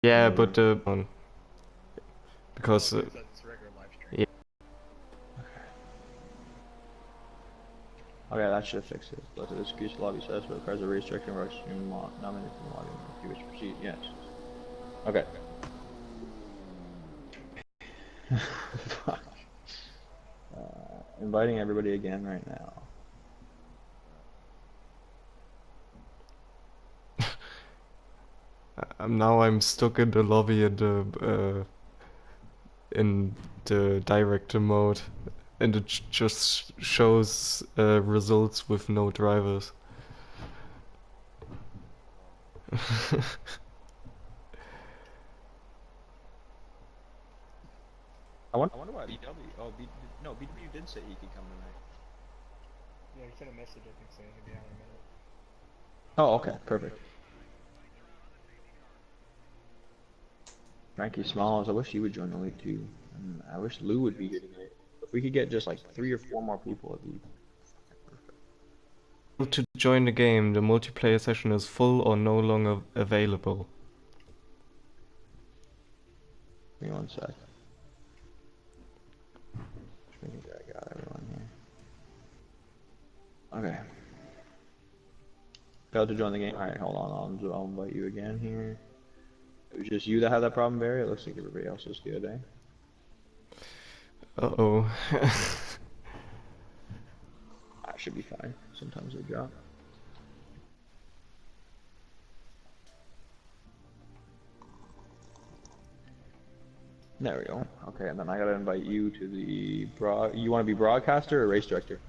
Yeah, but because Oh, because that's regular live stream. yeah. Okay, that should fix it. Let the excuse lobby says but requires a restriction rush stream nominated from logging if you wish to proceed. Yes. Okay. Fuck. Inviting everybody again right now. I'm stuck in the lobby in the director mode, and it just shows results with no drivers. I wonder why BW. Oh, no, BW did say he could come tonight. Yeah, he sent a message, I think, saying he'd be on in a minute. Oh, okay, perfect. Frankie Smalls, I wish you would join the league too. And I wish Lou would be here tonight. If we could get just like 3 or 4 more people, it'd be perfect. To join the game, the multiplayer session is full or no longer available. Give me one sec. Just making sure I got everyone here. Okay. Failed to join the game. Alright, hold on. I'll invite you again here. It was just you that had that problem, Barry? It looks like everybody else is good, eh? Uh-oh. I should be fine. Sometimes they drop. There we go. Okay, and then I gotta invite you to the You want to be broadcaster or race director?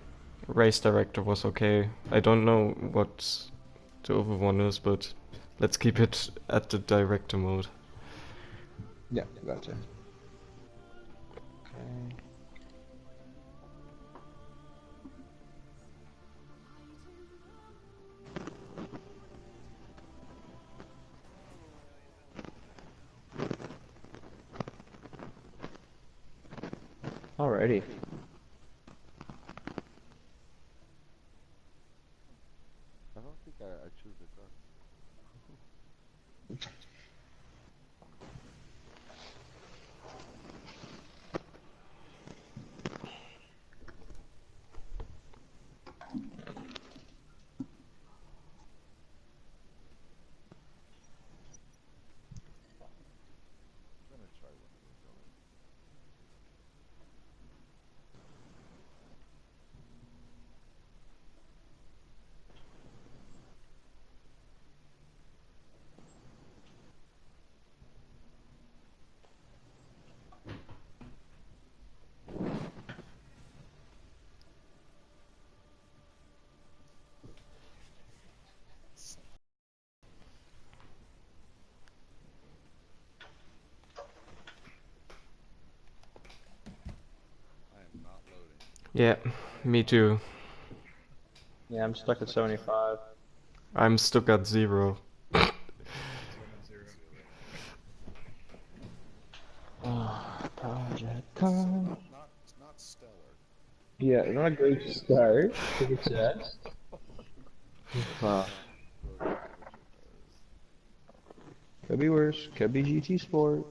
Race director was okay. I don't know what the other one is, but let's keep it at the director mode. Yeah, gotcha. Okay. Alrighty. I don't think I choose the car. I'm gonna try one of these already. I am not loading. Yeah, me too. Yeah, I'm stuck at 75. I'm stuck at 0. Me too, I'm at 0. Project So Con. not stellar. Yeah, not a great start to the chest. Uh, Road temperature tires. could be worse. Could be GT Sport.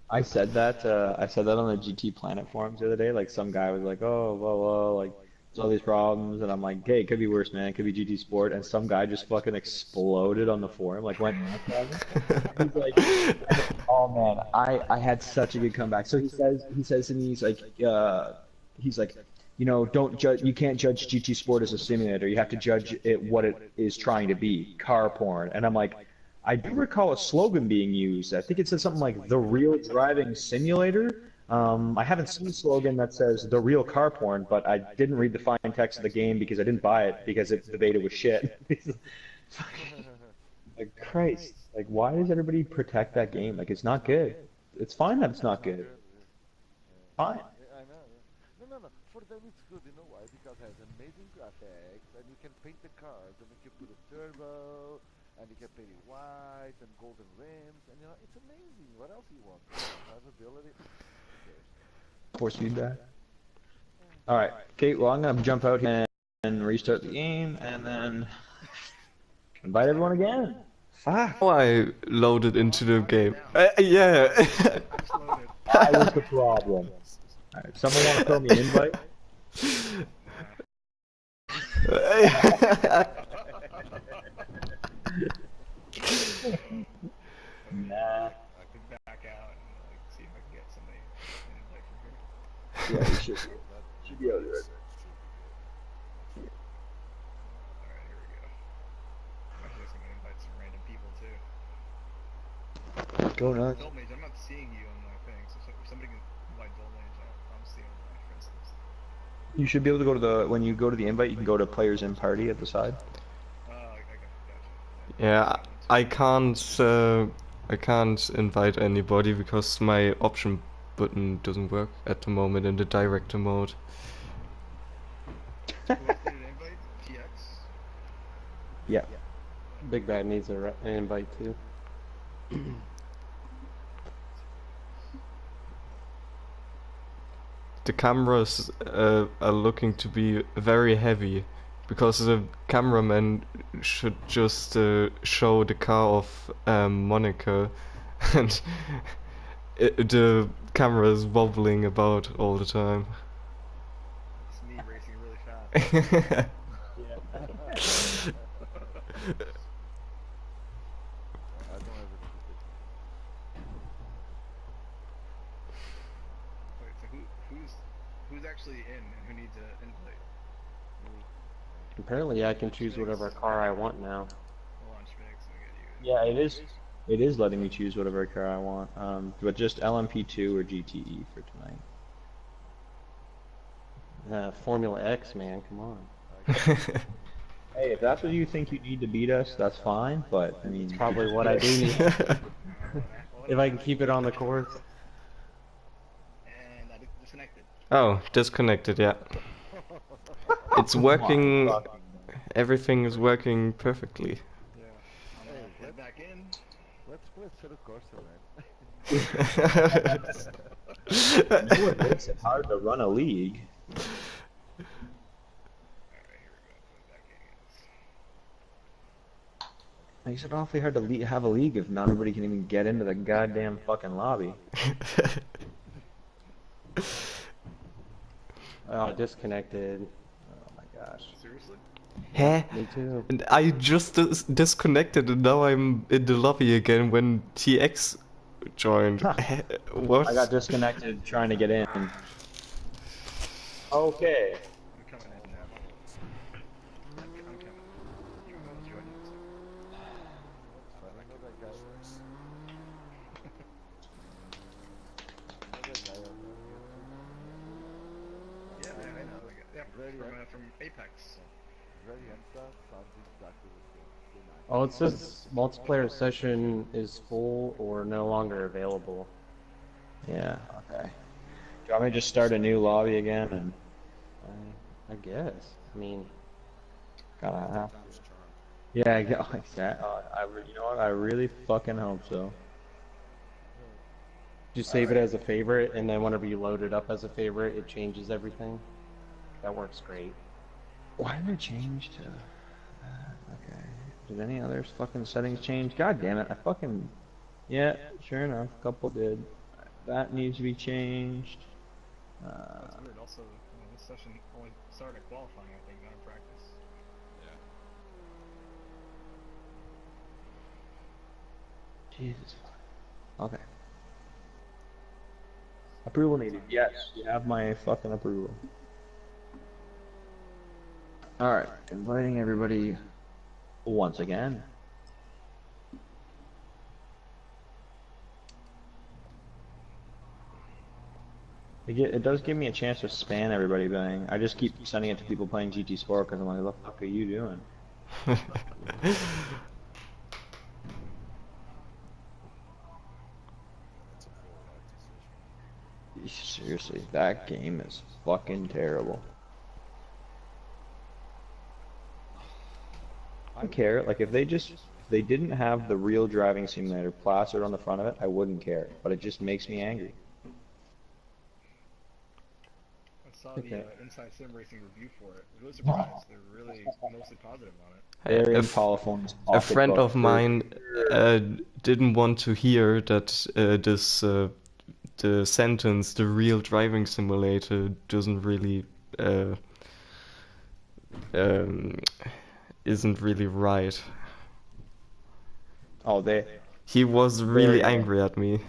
I said that on the GT Planet forums the other day. Like some guy was like, "Oh, well, like there's all these problems," and I'm like, "Hey, it could be worse, man. It could be GT Sport." And some guy just fucking exploded on the forum, like went nuts on me. He's like, "Oh man, I had such a good comeback." So he says to me, he's like, don't judge. You can't judge GT Sport as a simulator. You have to judge it what it is trying to be, car porn. And I'm like, I do recall a slogan being used. I think it said something like "the real driving simulator." I haven't seen a slogan that says "the real car porn," but I didn't read the fine text of the game because I didn't buy it because the beta was shit. Like Christ, like why does everybody protect that game? Like it's not good. It's fine that it's It's not not good. good. Yeah. Fine. Yeah, I know. Yeah. No. For them it's good. You know why? Because it has amazing graphics, and you can paint the cars, and you can put a turbo, and you can paint it white and golden rims, and it's amazing. What else do you want? Drivability. Who cares? Force feedback. Yeah. All right, Kate. Well, I'm gonna jump out here and restart the game, and then Invite everyone again. Fuck. Oh, I loaded into the I'm game. down. Yeah. I just loaded. I was the problem. Alright, someone want to throw me an invite? Nah. I could back out and like see if I can get somebody an invite from here. Yeah, you should be able to do it. Alright, here we go. I'm actually just gonna invite some random people too. Go nuts. Adult Mage, I'm not seeing you on my thing, so if somebody can invite Adult Mage, I'm seeing my friends list. You should be able to go to the, when you go to the invite, you can go to players in party at the side. Gotcha. Yeah, I can't invite anybody because my option button doesn't work at the moment in the director mode. Who else needed an invite? TX? Yeah. Big Bad needs an invite too. The cameras are looking to be very heavy because the cameraman should just show the car of Monica and the camera is wobbling about all the time. It's me racing really fast. I don't have any decision. Wait, so who's actually in and who needs an invite? Apparently I can choose whatever car I want now. Launch mix and get you. Yeah, it is. It is letting me choose whatever car I want. But just LMP2 or GTE for tonight. Formula X, man, come on. Hey, if that's what you think you need to beat us, that's fine. But I mean, It's probably what I do need. If I can keep it on the course. And I disconnected. Oh, disconnected, yeah. It's working, everything is working perfectly. Yeah. I'm gonna head back in. Let's play Assetto Corsa, man. no one makes it hard to run a league. Alright, here we go. Put back in. Makes it awfully hard to have a league if not everybody can even get into the goddamn fucking lobby. Oh, disconnected. Oh my gosh. Seriously? Huh? Me too. And I just disconnected and now I'm in the lobby again when TX joined. Huh. What? I got disconnected trying to get in. Okay. I'm coming in now. I'm coming. You will join you. I know that guy. I know that guy on the Yeah, I know. Yeah, Ready, from Apex. Ready and stuff sounds exactly the same. Oh, it says multiplayer session is full or no longer available. Yeah. Okay. Do you want me to just start a new lobby again and I guess. I mean, gotta have? Yeah. Exactly. You know what? I really fucking hope so. just save it as a favorite, and then whenever you load it up as a favorite, it changes everything. That works great. Why did it change to? Okay. Did any other fucking settings change? God damn it! I fucking. Yeah. Sure enough, a couple did. That needs to be changed. That's weird. Also, this session only started at qualifying, I think, not in practice. Jesus. Okay. Approval needed. Yes, you have my fucking approval. Alright, inviting everybody once again. It does give me a chance to span everybody playing. I just keep sending it to people playing GT Sport because I'm like, what the fuck are you doing? Seriously, that game is fucking terrible. I don't care. Like if they didn't have the real driving simulator plastered on the front of it, I wouldn't care. But it just makes me angry. Let's saw Okay. the Inside Sim Racing review for it. I was really surprised. They're really mostly positive on it. They're A, in f- Polyphone's a friend pocketbook of for mine uh, didn't want to hear that the sentence "the real driving simulator" doesn't really uh, um, isn't really right. Oh, He was they're really in angry at me.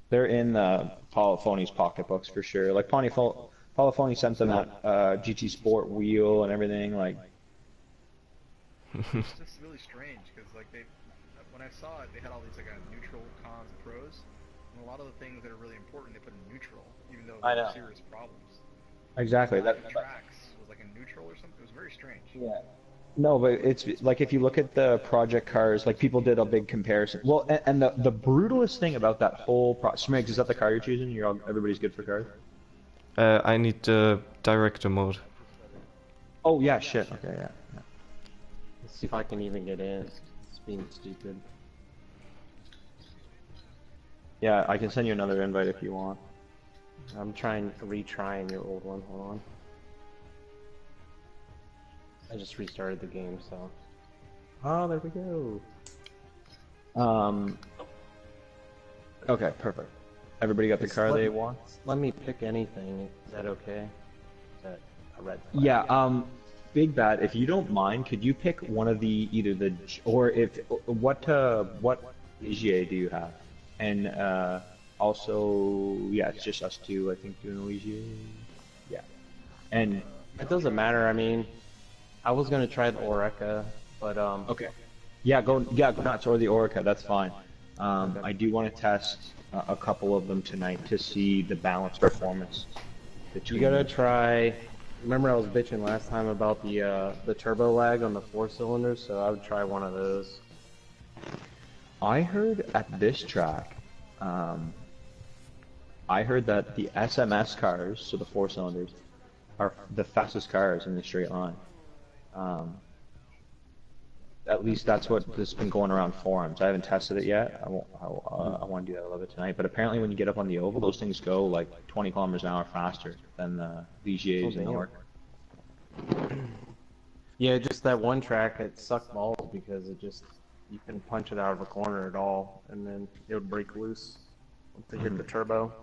they're in Polyphone's pocketbooks for sure. Like Polyphony sent them that GT Sport wheel and everything. Like, It's just really strange because like when I saw it, they had all these like neutral, cons, pros, and a lot of the things that are really important they put in neutral, even though I there know. were serious problems. Exactly. Lack of tracks was like in neutral or something. It was very strange. Yeah. No, but it's like if you look at the project cars, like people did a big comparison. Well, and the brutalest thing about that whole Smigs, is that the car you're choosing? Everybody's good for cars? I need the director mode. Oh yeah, shit. Okay, yeah. Let's see if I can even get in. It's being stupid. Yeah, I can send you another invite if you want. I'm retrying your old one. Hold on. I just restarted the game, so. Oh, there we go. Okay, perfect. Everybody got the car they want? Let me pick anything. Is that okay? Is that a red flag? Yeah, Big Bad, if you don't mind, could you pick one of the or if what Ligier do you have? And also, yeah, it's just us two, I think, doing Ligier. Yeah. And It doesn't matter. I mean, I was gonna try the Oreca, but okay. Yeah, go nuts or the Orica, that's fine. I do want to test a couple of them tonight to see the balance performance you between gotta them. try. Remember, I was bitching last time about the turbo lag on the 4 cylinders, so I would try one of those. I heard at this track, I heard that the SMS cars, so the 4 cylinders, are the fastest cars in the straight line. At least that's what has been going around forums. I haven't tested it yet. I want to do that a little bit tonight. But apparently, when you get up on the oval, those things go like 20 kilometers an hour faster than the VGAs and the damn. Orca. Yeah, just that one track, it sucked balls because you couldn't punch it out of a corner at all, and then it would break loose once they hit the turbo.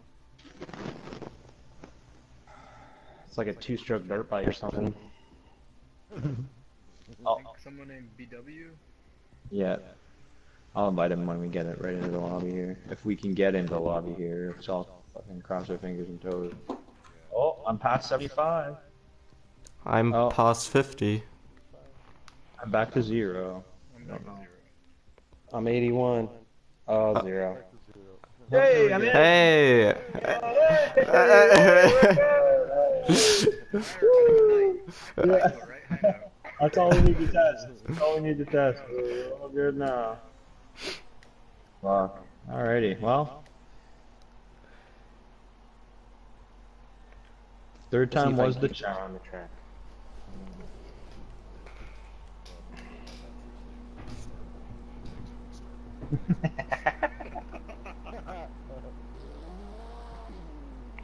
It's like a 2-stroke dirt bike or something. I think someone named BW. Yeah. I'll invite him when we get it right into the lobby here. If we can get into the lobby here, it's all fucking cross our fingers and toes. Oh, I'm past 75. I'm Oh. past 50. I'm back to 0. I'm back to 0. I'm 81. Oh, 0. Hey, I'm in! Hey! Right? High note. That's all we need to test. That's all we need to test. We're all good now. Fuck. Alrighty, well. Third time was the charm. on the track.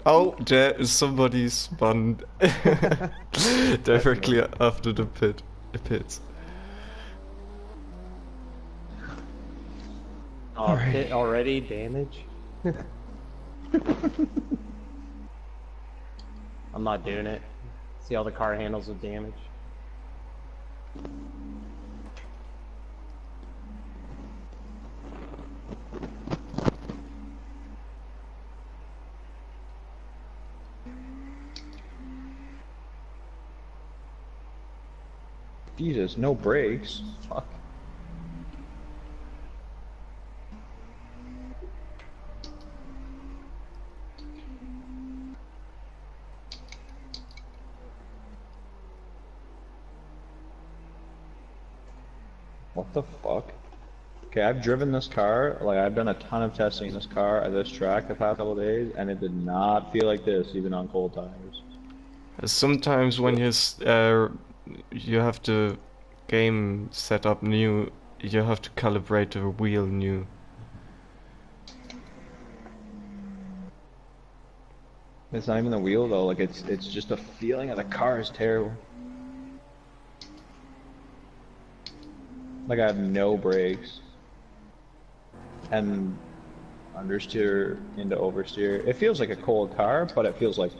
Oh, there is somebody spun directly after the pits. Oh, hit already? Damage? I'm not doing it. See all the car handles with damage? Jesus, no brakes. Fuck. What the fuck? Okay, I've driven this car, like I've done a ton of testing in this car at this track the past couple of days, and it did not feel like this, even on cold tires. Sometimes when you have the game set up new, you have to calibrate the wheel new. It's not even the wheel though. Like it's just a feeling of the car is terrible. Like I have no brakes and understeer into oversteer. It feels like a cold car, but it feels like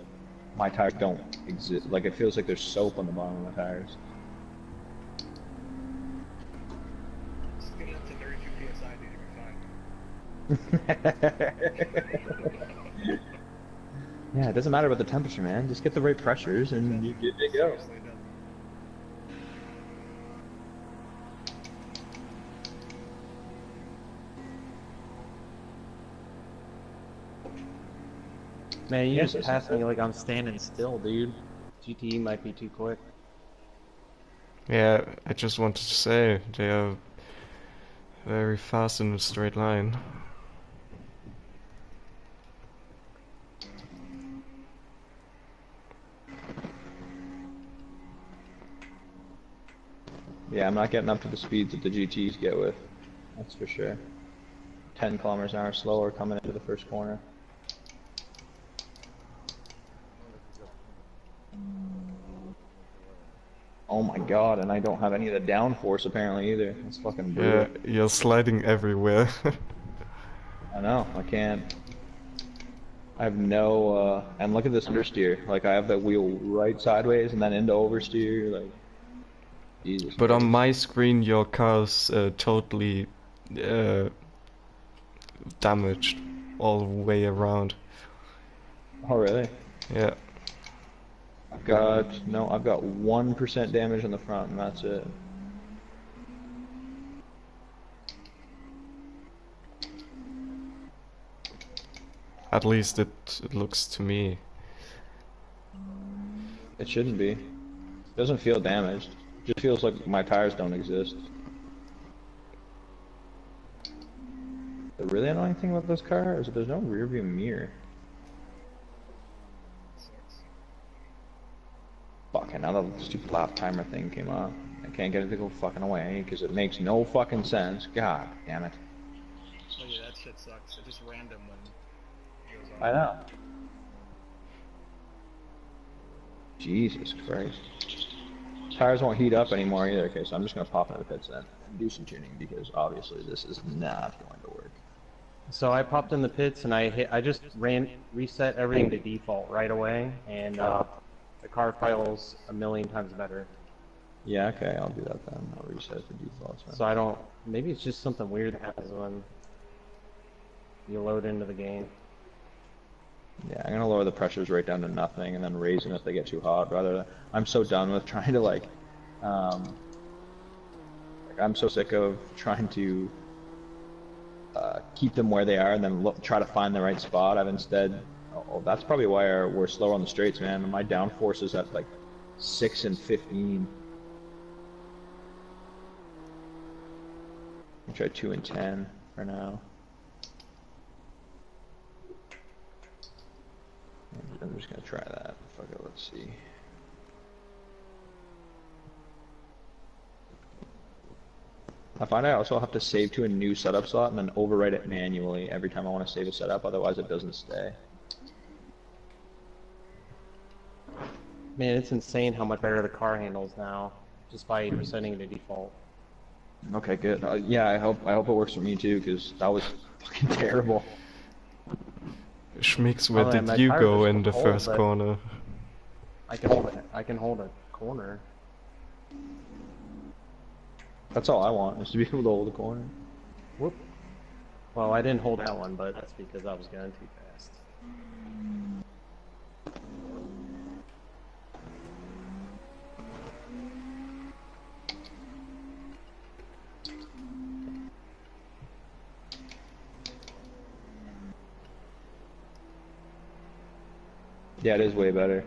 my tires don't exist. Like it feels like there's soap on the bottom of the tires. Just get it up to 32 psi, dude, you'll be fine. Yeah, it doesn't matter about the temperature, man. Just get the right pressures and you're good to go. Seriously, it doesn't. Man, you Yeah, just passed me like I'm standing still, dude. GTE might be too quick. Yeah, I just wanted to say they are very fast in a straight line. Yeah, I'm not getting up to the speeds that the GTs get with. That's for sure. 10 kilometers an hour slower coming into the first corner. Oh my god, and I don't have any of the downforce apparently either. That's fucking brutal. Yeah, you're sliding everywhere. I know, I can't. I have no, and look at this understeer. Like, I have that wheel right sideways and then into oversteer. Like, Jesus But on Christ. my screen, your car's totally uh, damaged all the way around. Oh, really? Yeah. I've got 1% damage on the front, and that's it. At least it looks to me. It shouldn't be. It doesn't feel damaged. It just feels like my tires don't exist. The really annoying thing about this car is that there's no rear view mirror. Sucks. Fucking now the stupid lap timer thing came up. I can't get it to go fucking away because it makes no fucking sense. God damn it. Oh yeah, that shit sucks. It's just random when it goes I off. know. Jesus Christ. Tires won't heat up anymore either. Okay, so I'm just gonna pop into the pits then and do some tuning because obviously this is not going to work. So I popped in the pits and I just reset everything to default right away, and the car feels a million times better. Yeah, okay, I'll do that then. I'll reset the defaults. So I don't. Maybe it's just something weird that happens when you load into the game. Yeah, I'm gonna lower the pressures right down to nothing and then raise them if they get too hot. I'm so done with trying to I'm so sick of trying to keep them where they are and then try to find the right spot. I've instead, that's probably why we're slower on the straights, man. My downforce is at like 6 and 15. I'll try 2 and 10 for now. I'm just gonna try that. Fuck it, let's see. I find I also have to save to a new setup slot and then overwrite it manually every time I want to save a setup, otherwise it doesn't stay. Man, it's insane how much better the car handles now, just by resetting it to default. Okay, good. Yeah, I hope it works for me too, because that was fucking terrible. Schmicks, where Oh, man, my did you tires go are in still the cold, first but corner? I can hold it. I can hold a corner. That's all I want, is to be able to hold a corner. Whoop. Well, I didn't hold that one, but that's because I was going too fast. Yeah, it is way better.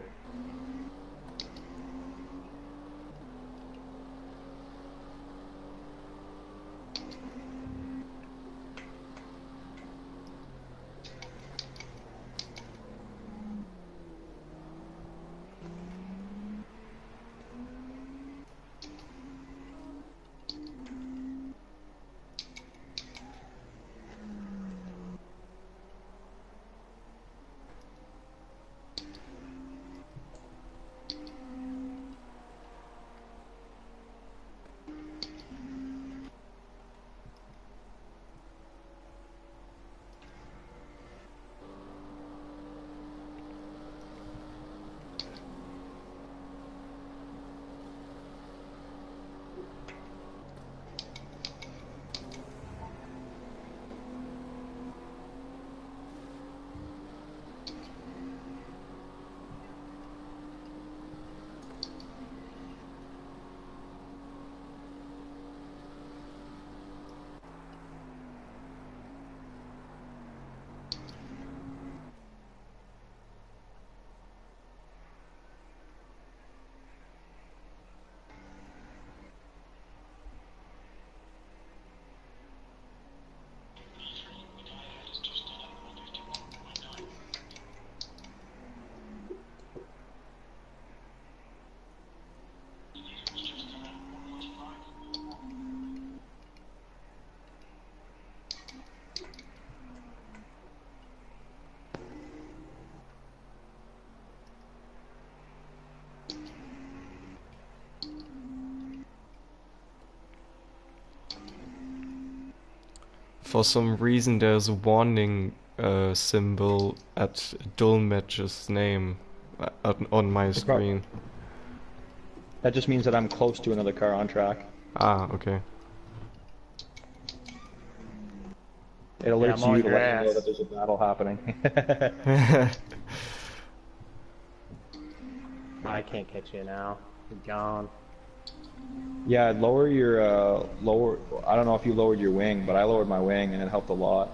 For some reason, there's a warning symbol at Dulmet's name on my It's prob- screen. that just means that I'm close to another car on track. Ah, okay. It Yeah, alerts I'm you on to your let you know that ass. there's a battle happening. I can't catch you now. You're gone. Yeah, lower your lower. I don't know if you lowered your wing, but I lowered my wing and it helped a lot.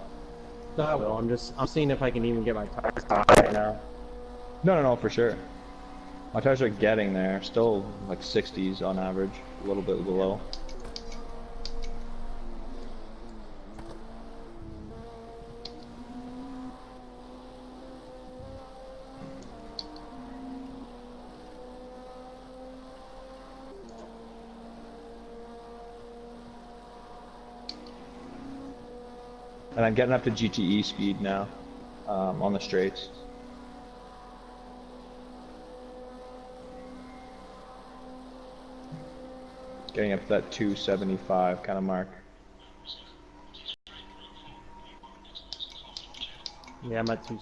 No, I will. I'm seeing if I can even get my tires hot right now. No, for sure. My tires are getting there, still like 60s on average, a little bit below. And I'm getting up to GTE speed now, on the straights. Getting up to that 275 kind of mark. Yeah, I'm at 2.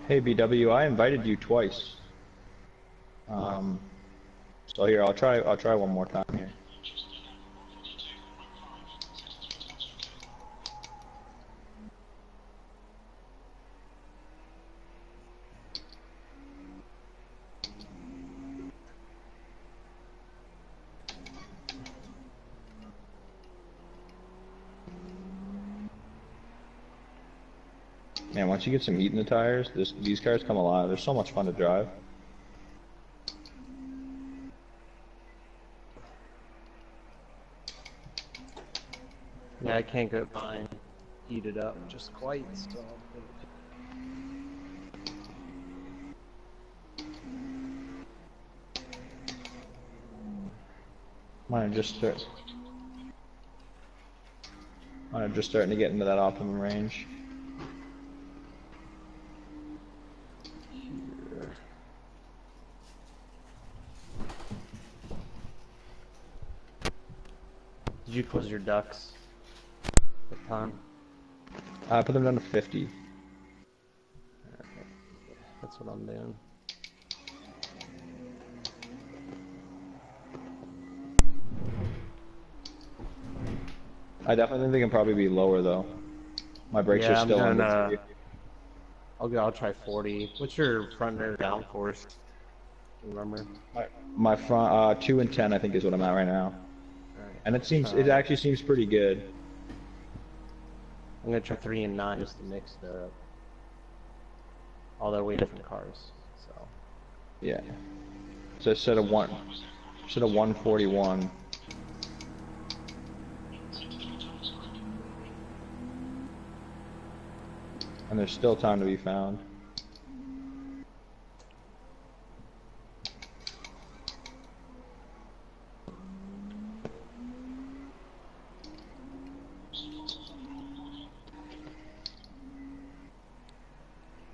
Hey BW, I invited you twice. Um, so here, I'll try one more time here. Man, once you get some heat in the tires, these cars come alive. They're so much fun to drive. Yeah, I can't get mine heated up just quite, so. Mine are just starting to get into that optimum range. Did you close your ducks? What time? I put them down to 50. That's what I'm doing. I definitely think they can probably be lower though. My brakes are Yeah, I'm still doing, under 3. I'll try 40. What's your front rear downforce? Remember? My front 2 and 10 I think is what I'm at right now. Alright. And it actually seems pretty good. I'm gonna try 3 and 9 just to mix it up. Although way different cars, so. Yeah. So instead of 141. And there's still time to be found.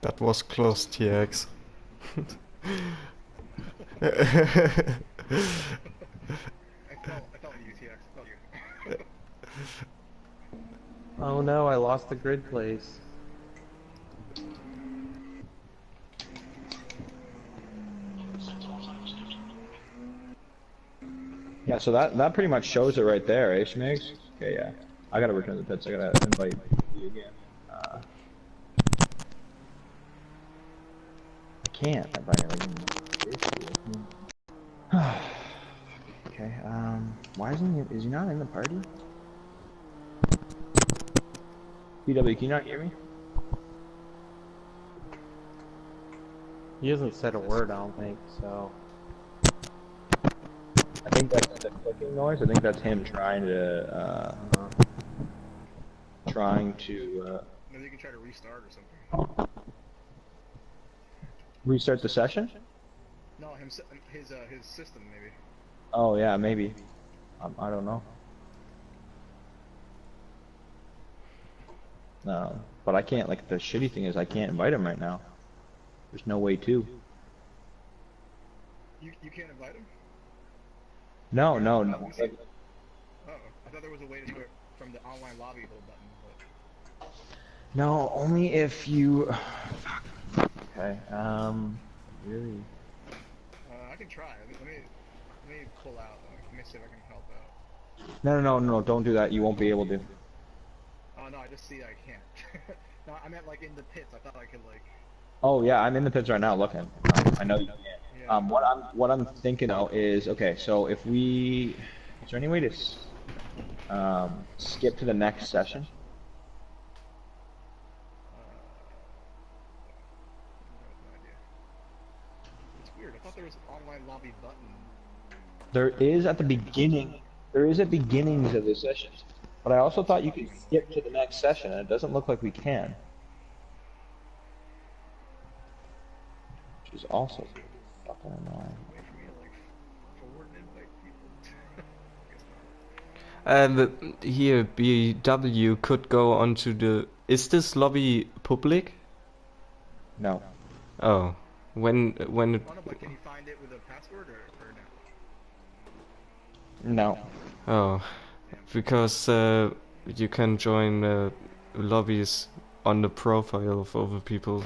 That was close, TX. I felt you, TX. I felt you. Oh no, I lost the grid place. Yeah, so that pretty much shows it right there, eh, Schmigs? Okay, yeah. I gotta return to the pits. I gotta invite you again. I can't invite him again. Seriously, I can't. Okay, why is he not in the party? PW, can you not hear me? He hasn't said a word, I don't think, so. I think that's the clicking noise. I think that's him trying to, Maybe you can try to restart or something. restart the session? No, his system maybe. Oh, yeah, maybe. I don't know. No, but I can't, like, the shitty thing is I can't invite him right now. There's no way to. You can't invite him? No, no, Let no. me see. Oh, I thought there was a way to do it from the online lobby little button, but No, only if you. Okay. Really. I can try. Let me pull out. Let me see if I can help out. No. Don't do that. You won't be able to. Oh no, I just see I can't. No, I meant like in the pits. I thought I could like. Oh yeah, I'm in the pits right now looking. I know you can't. Yeah. What I'm thinking though is okay. So if we, is there any way to skip to the next session? I have no idea. It's weird. I thought there was an online lobby button. There is at the beginning. There is at beginnings of the sessions, but I also thought you could skip to the next session, and it doesn't look like we can. Which is also fucking annoying. Wait for me to like forward and invite people. Here, BW could go onto the. Is this lobby public? No. Oh, when it. Oh no, but can you find it with a password or no? No. Oh, because you can join lobbies on the profile of other people.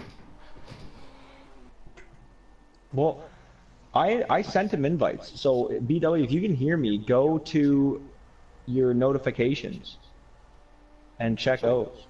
Well, I sent him invites. So BW, if you can hear me, go to your notifications and check those.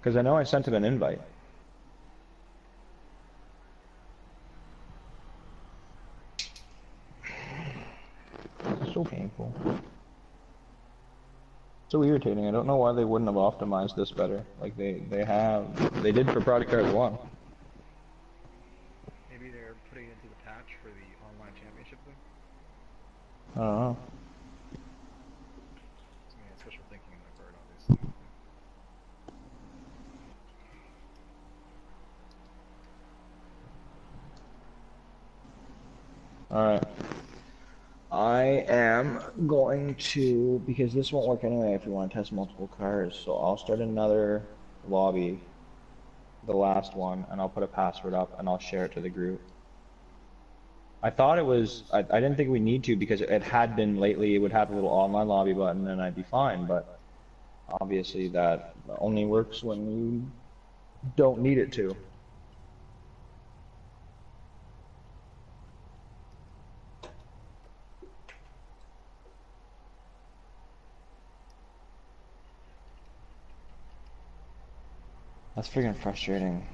Because I know I sent him an invite. It's so painful. So irritating. I don't know why they wouldn't have optimized this better. Like they did for Product Cars 1. Maybe they're putting it into the patch for the online championship thing. I don't know. I mean, it's wishful thinking on my part, obviously. Alright. I am going to, because this won't work anyway if we want to test multiple cars, so I'll start another lobby, the last one, and I'll put a password up and I'll share it to the group. I thought it was, I didn't think we need to because it had been lately, it would have a little online lobby button and I'd be fine, but obviously that only works when you don't need it to. That's freaking frustrating,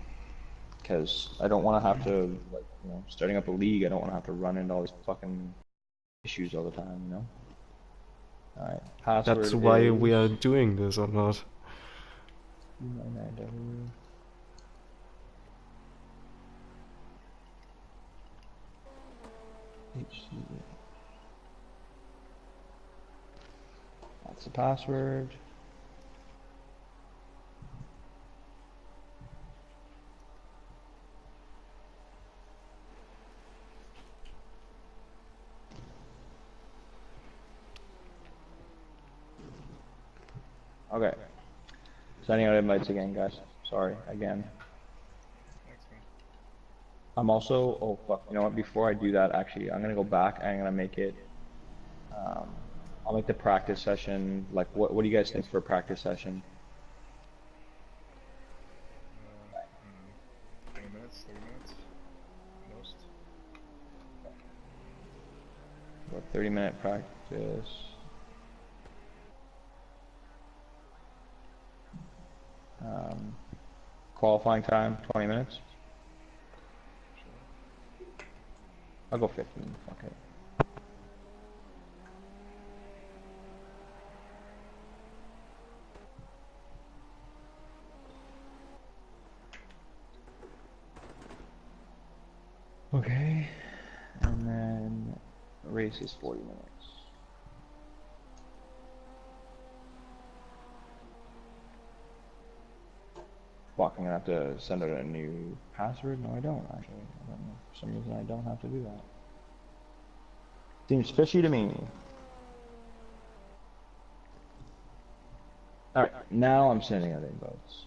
because I don't want to have to, like, starting up a league, I don't want to have to run into all these fucking issues all the time, Alright, password That's why is... we are doing this or not. HC. That's the password. Okay. Sending out invites again, guys. Sorry, again. Thanks, man. I'm also, oh fuck, you know what, before I do that, actually, I'm gonna go back and I'm gonna make it, I'll make the practice session, like, what do you guys think for a practice session? 20 minutes, 30 minutes, most. What, 30-minute practice? Qualifying time, 20 minutes? I'll go 15, okay. Okay, and then race is 40 minutes. Fuck, I'm gonna have to send out a new password? No, I don't, actually. I don't know. For some reason, I don't have to do that. Seems fishy to me. Alright, now I'm sending out invites.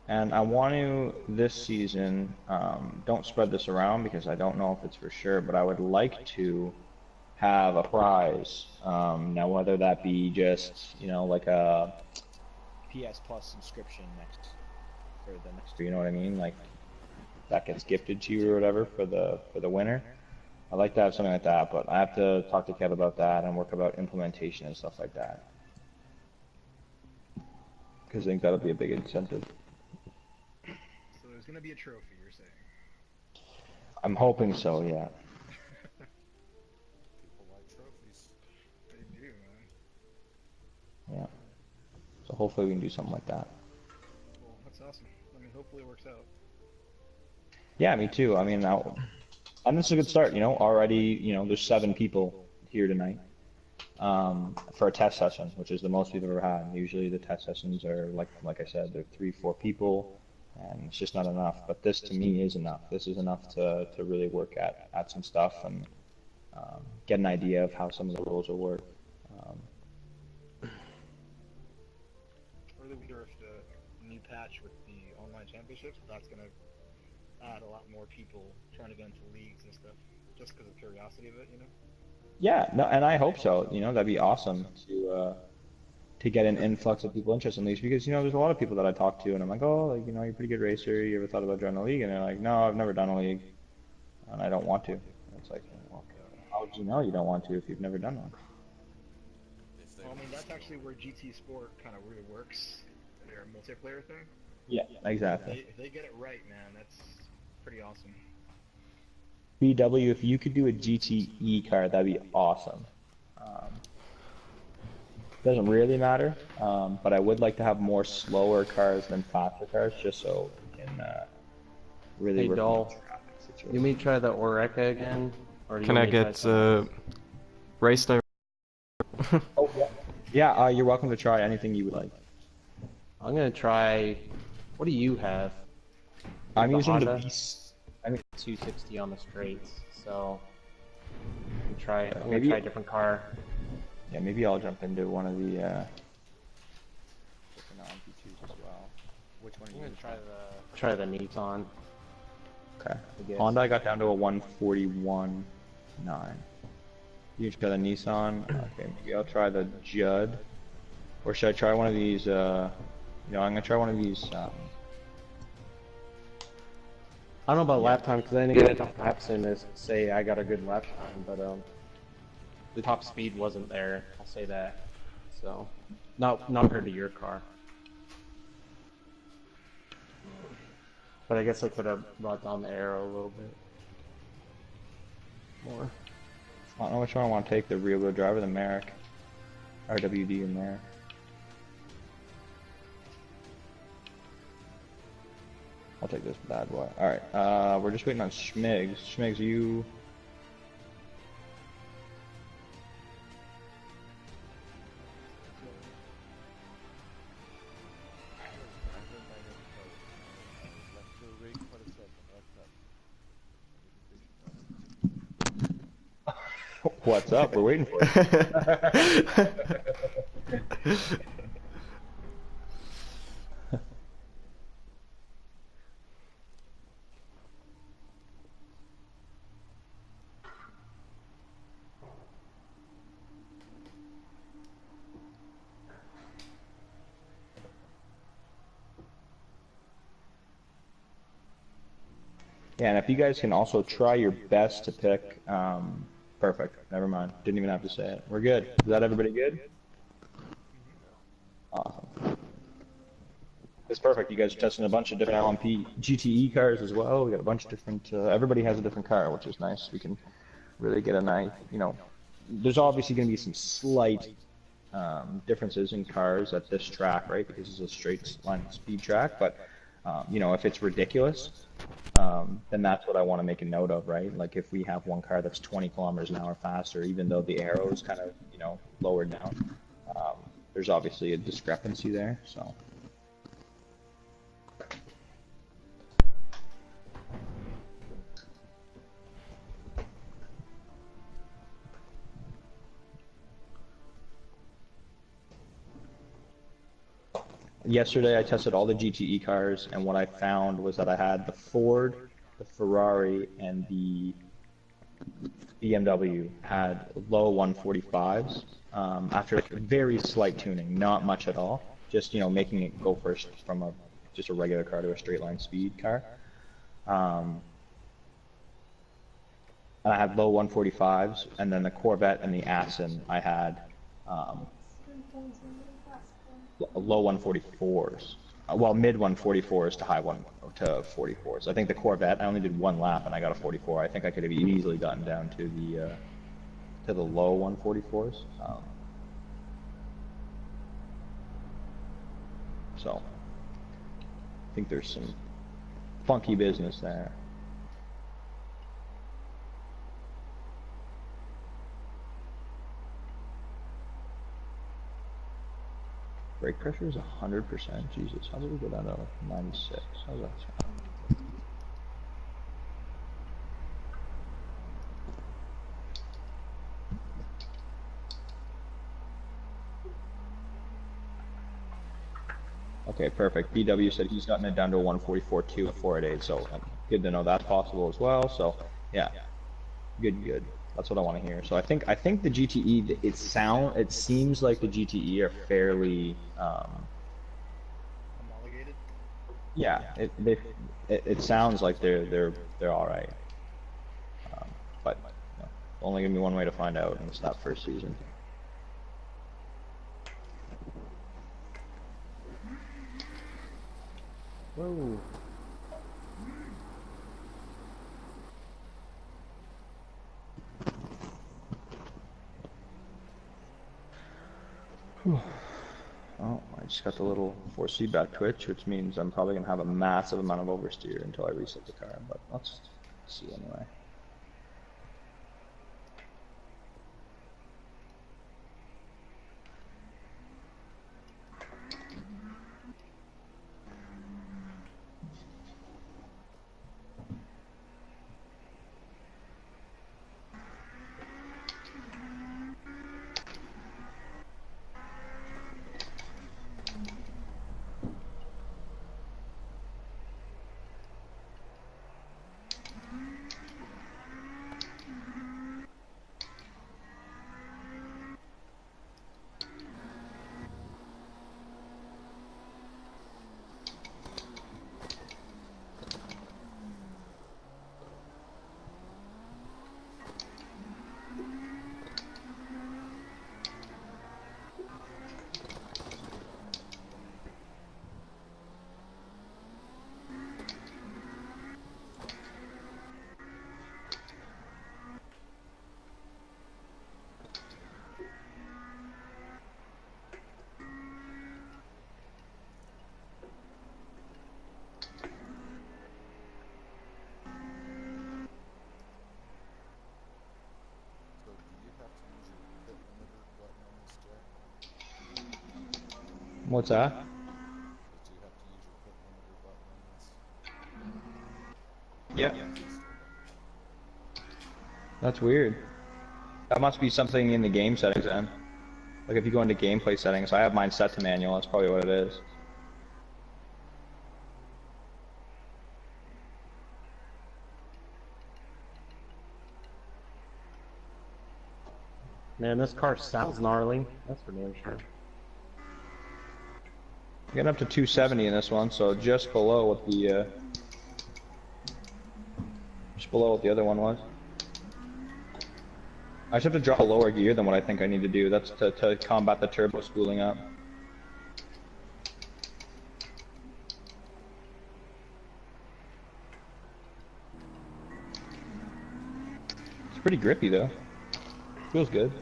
And I want to, this season, don't spread this around because I don't know if it's for sure, but I would like to have a prize. Now, whether that be just, you know, like a PS Plus subscription for the next, you know what I mean? Like, that gets gifted to you or whatever for the winner. I'd like to have something like that, but I have to talk to Kev about that and work about implementation and stuff like that. Because I think that'll be a big incentive. So there's gonna be a trophy, you're saying? I'm hoping so, yeah. People like trophies. They do, man. Yeah. So hopefully we can do something like that. Well, that's awesome. I mean, hopefully it works out. Yeah, me too. I mean, and this is a good start, you know. Already, you know, there's 7 people here tonight for a test session, which is the most we've ever had. Usually the test sessions are, like I said, they're 3, 4 people, and it's just not enough. But this, to me, is enough. This is enough to really work at some stuff and get an idea of how some of the rules will work. Really wonder if the new patch with the online championships, that's gonna add a lot more people trying to get into leagues and stuff, just because of curiosity of it, you know? Yeah, no, and I hope so. You know, that'd be awesome to get an influx of people interested in leagues because you know there's a lot of people that I talk to and I'm like, oh, like you know, you're a pretty good racer. You ever thought about joining a league? And they're like, no, I've never done a league, and I don't want to. And it's like, well, how would you know you don't want to if you've never done one? Well, I mean, that's actually where GT Sport kind of really works, their multiplayer thing. Yeah, exactly. If they get it right, man, that's pretty awesome. BW, if you could do a GTE car, that'd be awesome. Doesn't really matter, but I would like to have more slower cars than faster cars, just so we can really Hey, work Doll, on the traffic situation. you may try the Oreca again? Or do you Can want I me to try get something race director? Oh, yeah. Yeah, you're welcome to try anything you would like. else? I'm gonna try... What do you have? I'm The using the Honda? Beast. 260 on the straights, so... I'm gonna Maybe- try a different car. Yeah, maybe I'll jump into one of the different LMP2s as well. Which one are I'm you gonna gonna try the Nissan. Okay. I guess. Honda, I got down to a 141.9. You try the Nissan. Okay, maybe I'll try the Judd. Or should I try one of these? You know, I'm gonna try one of these. I don't know about lap time because I didn't get enough laps in to say I got a good lap time, but the top speed wasn't there. I'll say that. So, not compared to your car. But I guess I could have brought down the arrow a little bit more. I don't know which one I want to take, the rear-wheel drive or the Merrick. RWD in there. I'll take this bad boy. Alright, we're just waiting on Schmigs. Schmigs, you... What's up? We're waiting for you. Yeah, and if you guys can also try your best to pick, perfect, never mind, didn't even have to say it. We're good. Is that everybody good? Awesome. It's perfect. You guys are testing a bunch of different LMP GTE cars as well. We got a bunch of different, everybody has a different car, which is nice. We can really get a nice, you know, there's obviously going to be some slight differences in cars at this track, right? Because it's a straight line speed track, but you know, if it's ridiculous, then that's what I want to make a note of, right? Like if we have one car that's 20 kilometers an hour faster, even though the arrow is kind of, you know, lowered down, there's obviously a discrepancy there, so. Yesterday I tested all the GTE cars, and what I found was that I had the Ford, the Ferrari, and the BMW had low 145s after like very slight tuning, not much at all, just, you know, making it go first from just a regular car to a straight line speed car. And I had low 145s, and then the Corvette and the Aston I had low 144s. Well, mid 144s to high 44s. I think the Corvette, I only did one lap and I got a 44. I think I could have easily gotten down to the low 144s. So I think there's some funky business there. Brake pressure is 100%. Jesus, how did we go down to 96? How's that sound? Okay, perfect. BW said he's gotten it down to a 144.2 at 4 so good to know that's possible as well. So yeah, good. That's what I want to hear. So I think the GTE, it seems like the GTE are fairly Homologated. yeah, it sounds like they're all right. But you know, only gonna be one way to find out, and it's that first season. Whoa. Oh, I just got the little force feedback twitch, which means I'm probably gonna have a massive amount of oversteer until I reset the car, but let's see anyway. What's that? That you have to usually put one of your buttons. Yeah. That's weird. That must be something in the game settings then. Like if you go into gameplay settings, I have mine set to manual, that's probably what it is. Man, this car sounds gnarly. That's for damn sure. Getting up to 270 in this one, so just below what the other one was. I just have to drop a lower gear than what I think I need to do. That's to combat the turbo spooling up. It's pretty grippy though. Feels good.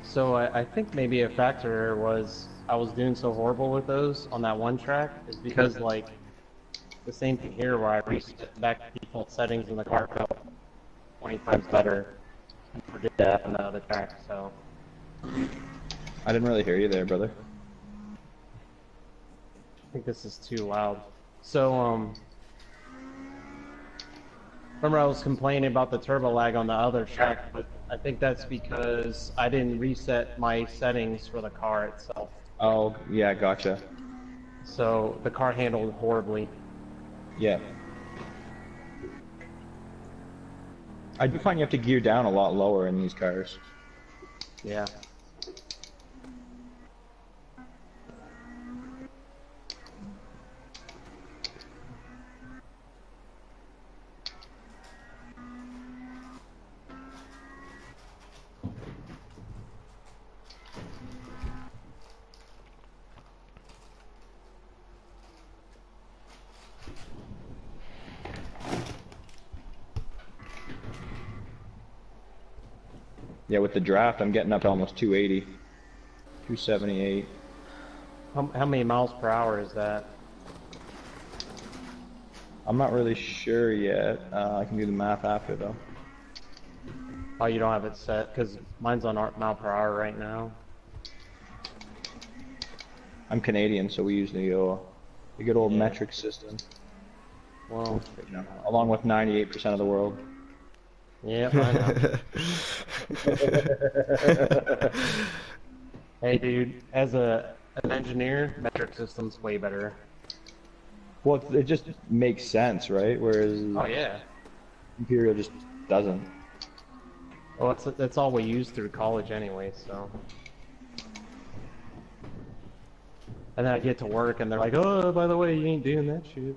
So I think maybe a factor was I was doing so horrible with those on that one track is because like the same thing here where I reset back to default settings and the car felt 20 times better. I never did that on the other track, so. I didn't really hear you there, brother. I think this is too loud. So, remember I was complaining about the turbo lag on the other track, but I think that's because I didn't reset my settings for the car itself. Oh, yeah, gotcha. So the car handled horribly. Yeah. I do find you have to gear down a lot lower in these cars. Yeah. Yeah, with the draft, I'm getting up to almost 280. 278. How many miles per hour is that? I'm not really sure yet. I can do the math after though. Oh, you don't have it set? Because mine's on mile per hour right now. I'm Canadian, so we use the good old Yeah. metric system. Well, Along with 98% of the world. yeah, I know. Hey, dude, as an engineer, metric system's way better. Well, it just makes sense, right? Whereas Oh yeah. Imperial just doesn't. Well, that's all we use through college anyway, so. And then I get to work and they're like, oh, by the way, you ain't doing that shit.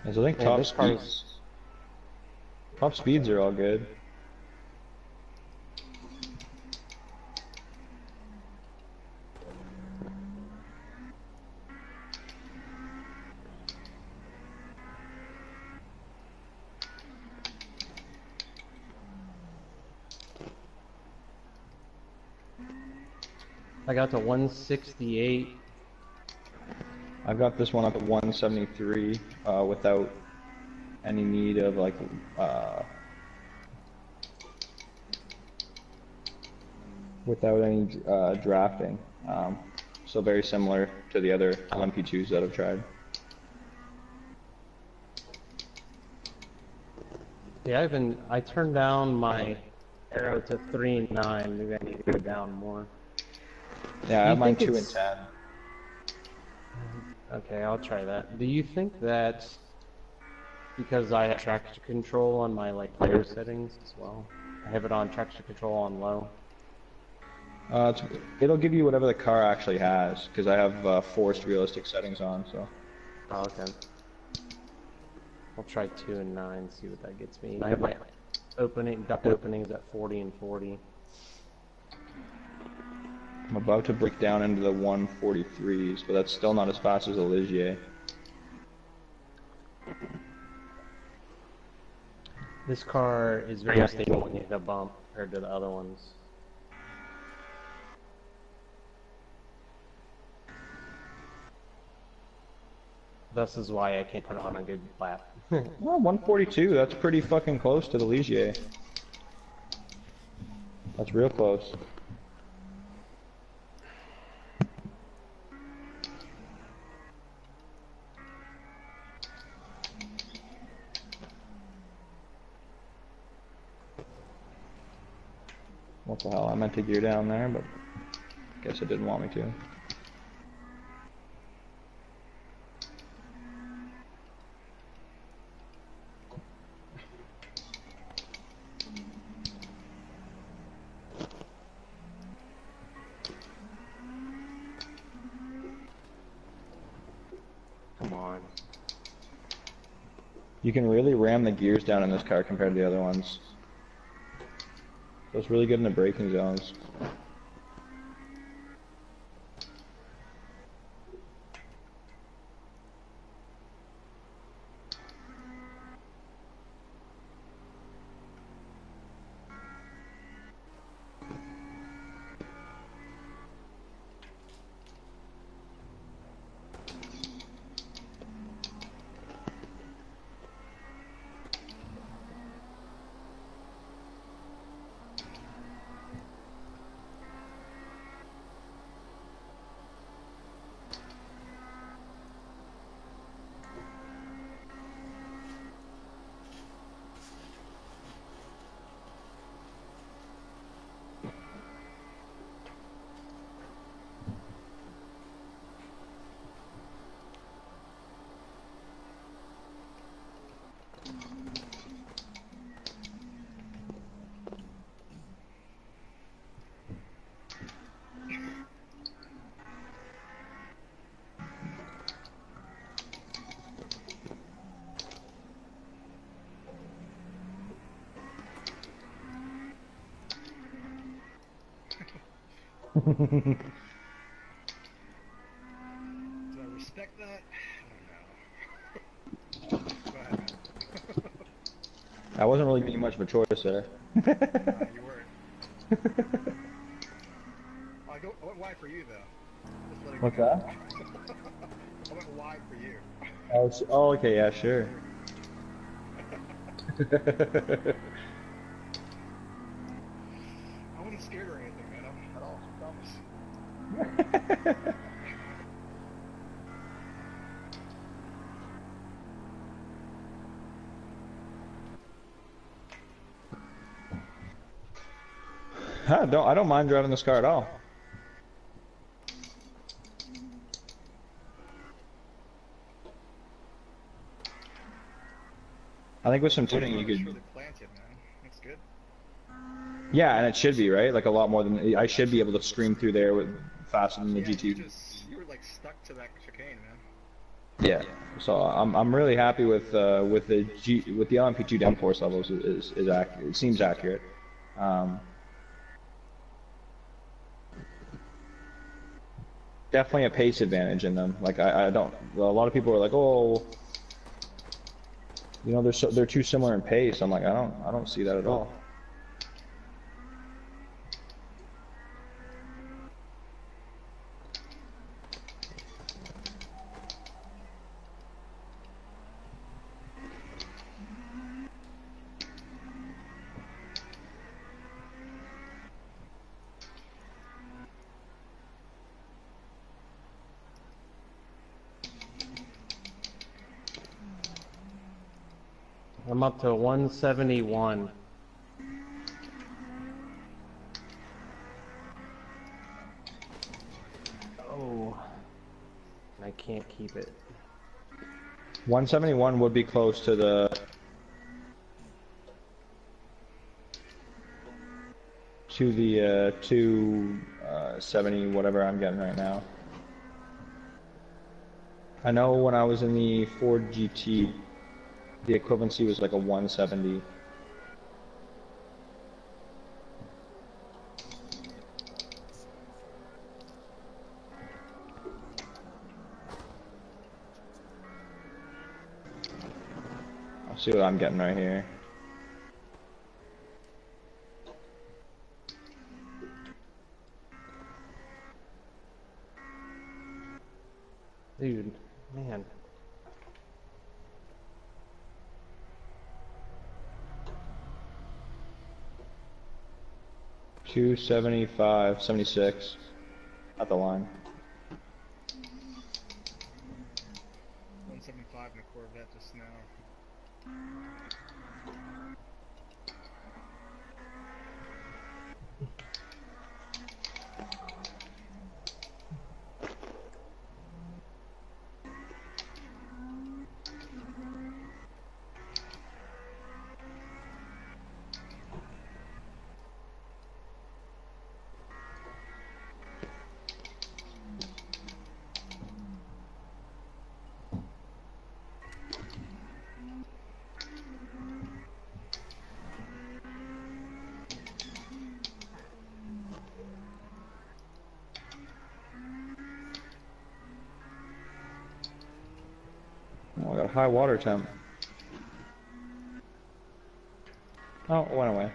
And so I think Man, this car's top speeds are all good. I got to 168. I've got this one up at 173 without any need of like without any drafting. So very similar to the other LMP2s that I've tried. Yeah, I turned down my arrow to 3 and 9. Maybe I need to go down more. Yeah, I Do have you mine think 2 and it's- 10. Okay, I'll try that. Do you think that because I have traction control on my like player settings as well. I have it on traction control on low. It'll give you whatever the car actually has, because I have forced realistic settings on, so. Oh, okay. I'll try 2 and 9, see what that gets me. I have my duct openings at 40 and 40. I'm about to break down into the 143s, but that's still not as fast as a Ligier. This car is very unstable when you hit a bump compared to the other ones. This is why I can't put it on a good lap. Well, 142, that's pretty fucking close to the Ligier. That's real close. What the hell, I meant to gear down there, but guess it didn't want me to. Come on. You can really ram the gears down in this car compared to the other ones. So it's really good in the braking zones. Do I respect that? I don't know. Go ahead, man. I wasn't really giving you much of a choice there. You weren't. I went wide for you, though. Just letting What's you know. that? I went wide for you. Oh, okay, yeah, sure. I wasn't scared or anything, man. At all. I promise. I don't mind driving this car at all. I think with some tuning you It's could. really planted, man. Looks good. Yeah, and it should be, right? Like a lot more than I should be able to scream through there with faster than the Yeah, GT. you were like stuck to that chicane, man. Yeah. So I'm really happy with the LMP2 downforce levels is accurate. It seems accurate. Definitely a pace advantage in them. Like I don't. A lot of people are like, oh, you know, they're too similar in pace. I'm like, I don't see that at all. I'm up to 171. Oh, I can't keep it. 171 would be close to the 270 whatever I'm getting right now. I know when I was in the Ford GT, the equivalency was like a 170. I'll see what I'm getting right here. Dude, man. $275, 76 at the line. 175 in a Corvette just now. Oh, I got a high water temp. Oh, it went away.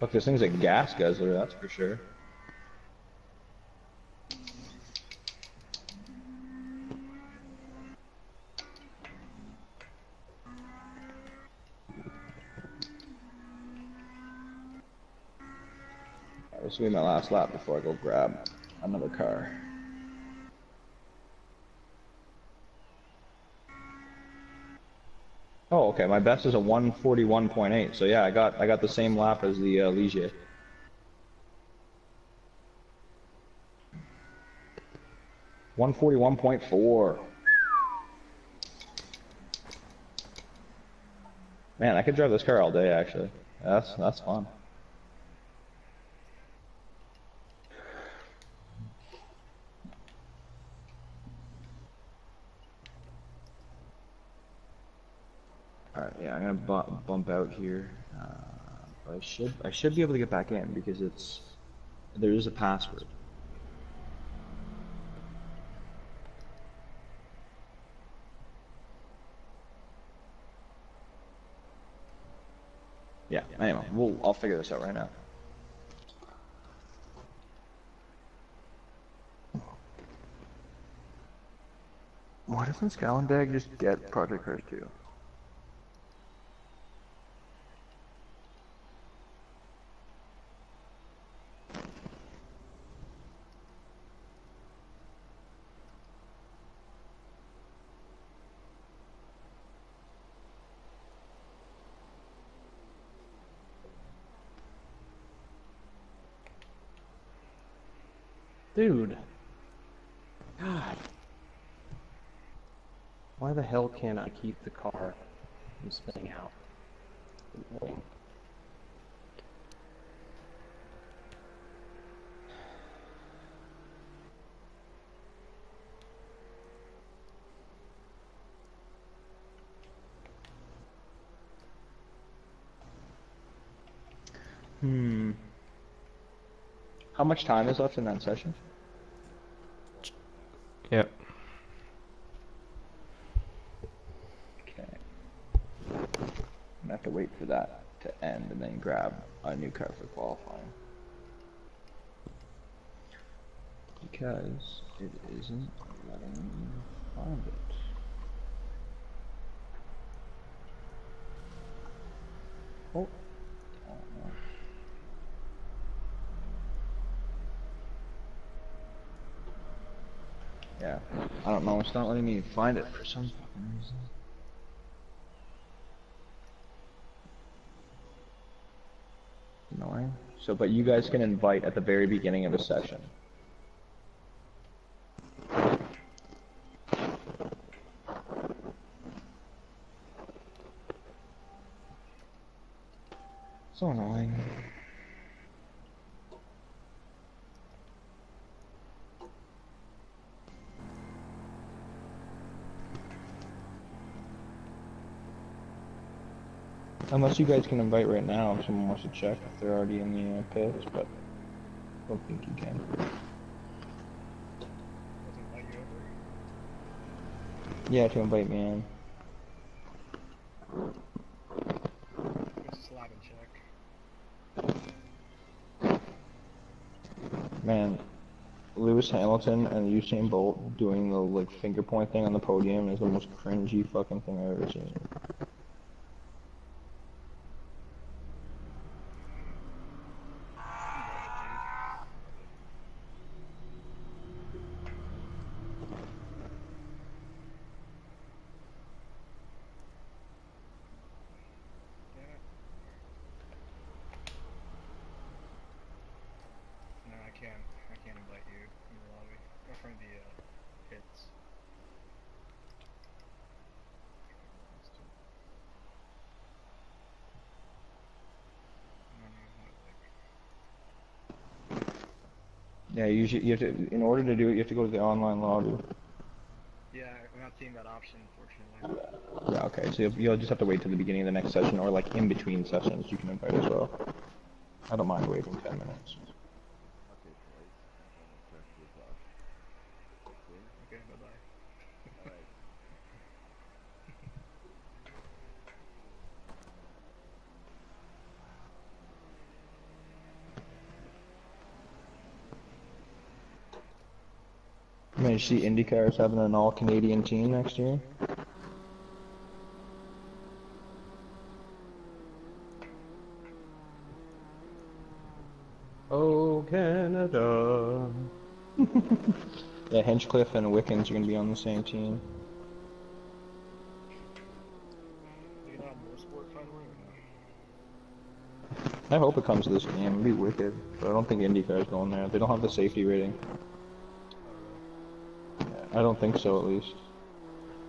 Look, this thing's a gas guzzler, that's for sure. This will be my last lap before I go grab another car. Oh, okay. My best is a 141.8. So yeah, I got the same lap as the Ligier. $141.4. Man, I could drive this car all day actually. That's fun. Alright, yeah, I'm gonna bump out here. But I should be able to get back in because there is a password. Yeah, anyway, I'll figure this out right now. Why doesn't Scallonbag just get Project Cars 2? Dude. God. Why the hell can't I keep the car from spinning out? Annoying. How much time is left in that session? Yeah. Okay. I'm gonna have to wait for that to end and then grab a new car for qualifying. Because it isn't letting me find it. Oh. Oh no. Yeah, I don't know, it's not letting me find it for some fucking reason. annoying. So, but you guys can invite at the very beginning of a session. So annoying. Unless you guys can invite right now if someone wants to check if they're already in the pits, but I don't think you can. Let's invite you over. Yeah, to invite me in. Go to slab and check. Man, Lewis Hamilton and Usain Bolt doing the like finger point thing on the podium is the most cringy fucking thing I've ever seen. No, I can't. I can't invite you in the lobby. Or from the pits. I don't know how to, like... Yeah, you have to, in order to do it, you have to go to the online lobby. Yeah, I'm not seeing that option, unfortunately. Yeah, okay, so you'll just have to wait till the beginning of the next session, or like in between sessions you can invite as well. I don't mind waiting 10 minutes. Okay, boys. I'm gonna turn this off. Okay? Okay, bye-bye. Alright. I mean, you see IndyCar is having an all-Canadian team next year? Oh, Canada. Yeah, Hinchcliffe and Wickens are going to be on the same team. Are you gonna have more sport finally, or no? I hope it comes to this game. It'd be wicked. But I don't think IndyCar is going there. They don't have the safety rating. Oh, really? Yeah, I don't think so, at least.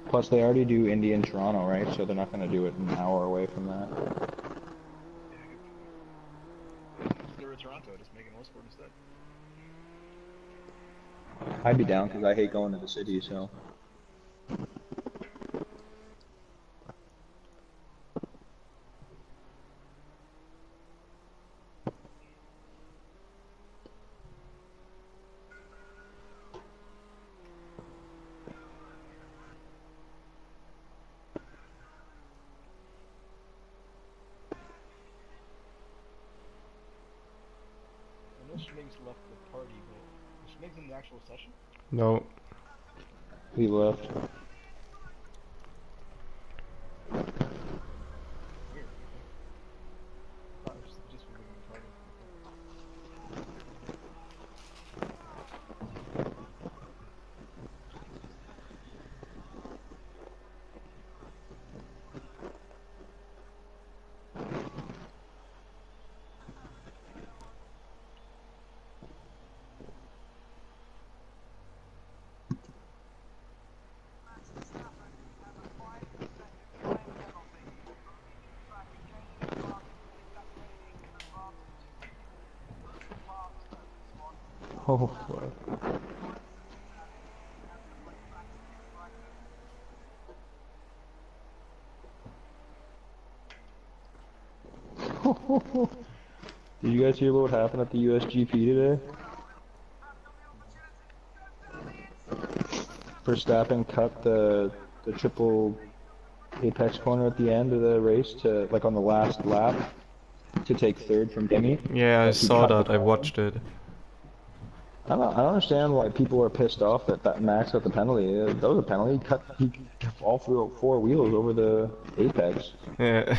Plus, they already do Indy in Toronto, right? So they're not going to do it an hour away from that. Yeah, good point. If they were Toronto, just make it most sport instead. I'd be down because I hate going to the city, so. I know Schmiggs left the party, but was Schmiggs in the actual session? No. He left. Weird, okay. I thought it was just for leaving the party. Okay. Oh, fuck. Did you guys hear what happened at the USGP today? Verstappen cut the triple apex corner at the end of the race to like on the last lap to take third from Demi. Yeah, I But he saw cut the that. I corner. watched it. I don't understand why people are pissed off that Max got the penalty. That was a penalty. He cut all four wheels over the apex. Yeah.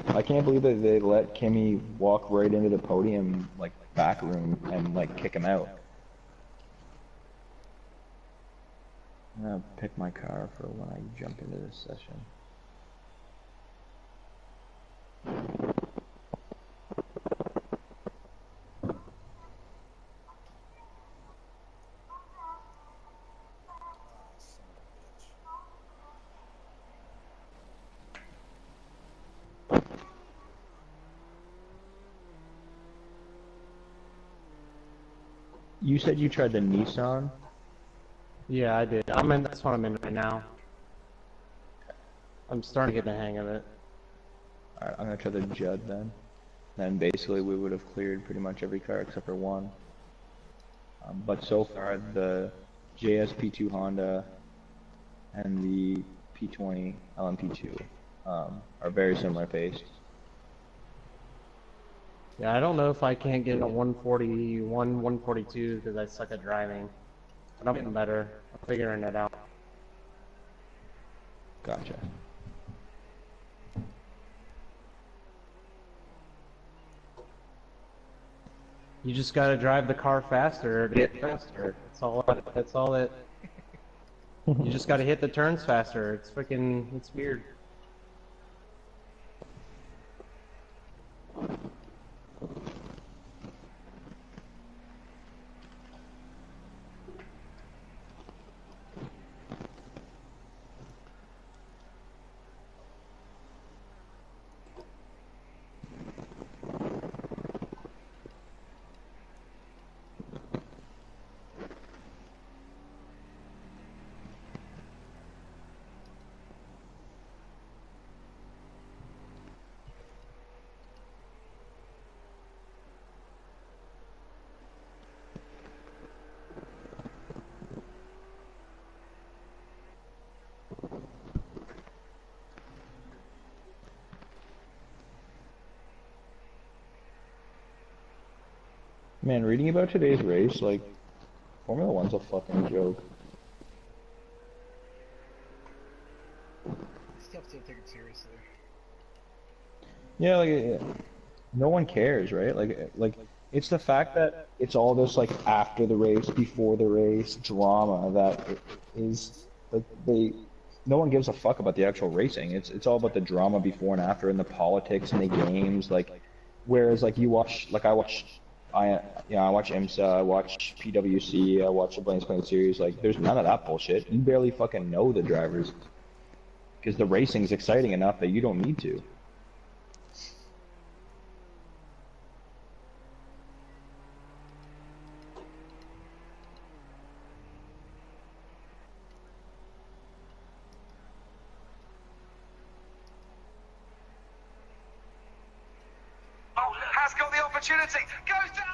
I can't believe that they let Kimmy walk right into the podium like back room and like kick him out. I'm gonna pick my car for when I jump into this session. You said you tried the Nissan. Yeah, I did. I'm in. That's what I'm in right now. I'm starting to get the hang of it. Alright, I'm gonna try the Judd then. Then basically we would have cleared pretty much every car except for one. But so far the JSP2 Honda and the P20 LMP2 are very similar paced. Yeah, I don't know if I can't get a 141, 142 because I suck at driving. But I'm getting better. I'm figuring it out. Gotcha. You just gotta drive the car faster to get faster. That's all it. You just gotta hit the turns faster. It's freaking, it's weird. Man, reading about today's race, like, Formula One's a fucking joke. It's tough to take it seriously. Yeah, like, no one cares, right? Like, it's the fact that it's all this, like, after the race, before the race drama that is, like, no one gives a fuck about the actual racing. It's all about the drama before and after and the politics and the games, like, whereas, like, you watch, like, I watch IMSA, I watch PWC, I watch the Blank's Playing Series, like, there's none of that bullshit. You barely fucking know the drivers. Because the racing's exciting enough that you don't need to. Oh, has got the opportunity. Goes down.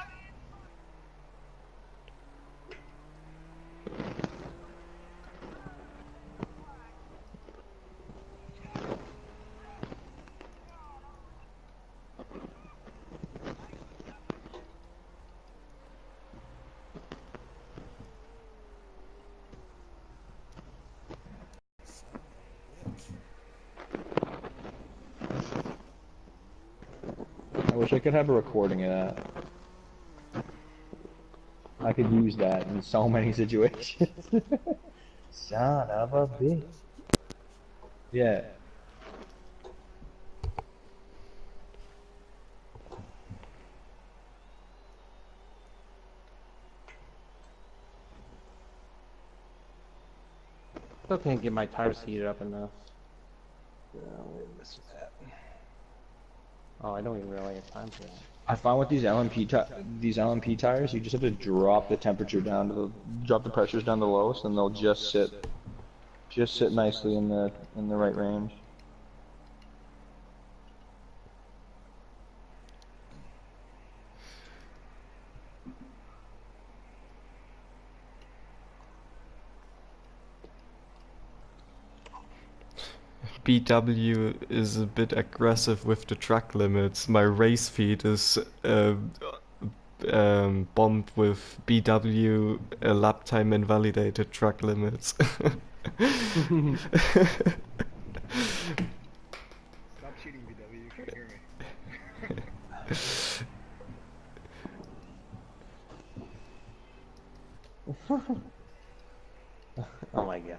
I wish I could have a recording of that. I could use that in so many situations. Son of a bitch. Yeah. Still can't get my tires heated up enough. Yeah, wait a minute. Oh, I don't even really have time for that. I find with these LMP tires, you just have to drop the temperature down to drop the pressures down to the lowest, and they'll just sit nicely in the right range. BW is a bit aggressive with the track limits. My race feed is bombed with BW lap time invalidated track limits. Stop cheating, BW. You can't hear me. Oh my god.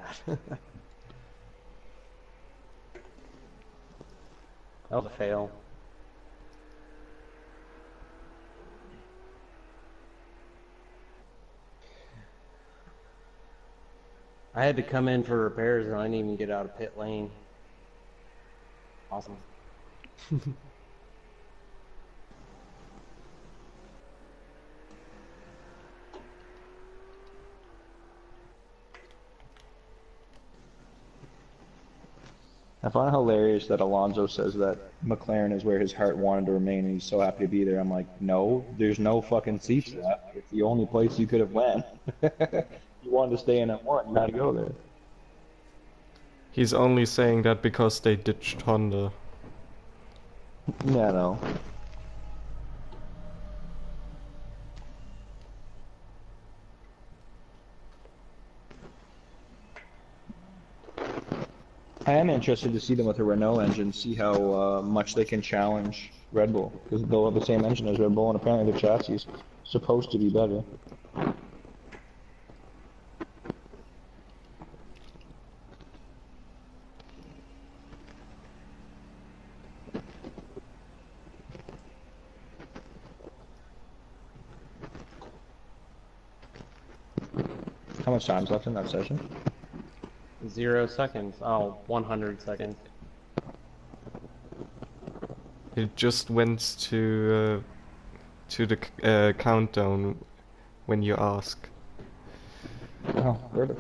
That was a fail. I had to come in for repairs and I didn't even get out of pit lane. Awesome. I find it hilarious that Alonso says that McLaren is where his heart wanted to remain and he's so happy to be there. I'm like, no, there's no fucking seats left. It's the only place you could have went. You wanted to stay in M1, you had to go there. He's only saying that because they ditched Honda. Yeah, no. I am interested to see them with a Renault engine, see how much they can challenge Red Bull, because they'll have the same engine as Red Bull, and apparently the chassis is supposed to be better. How much time's left in that session? 0 seconds. Oh, 100 seconds. It just went to the countdown when you ask. Oh, perfect.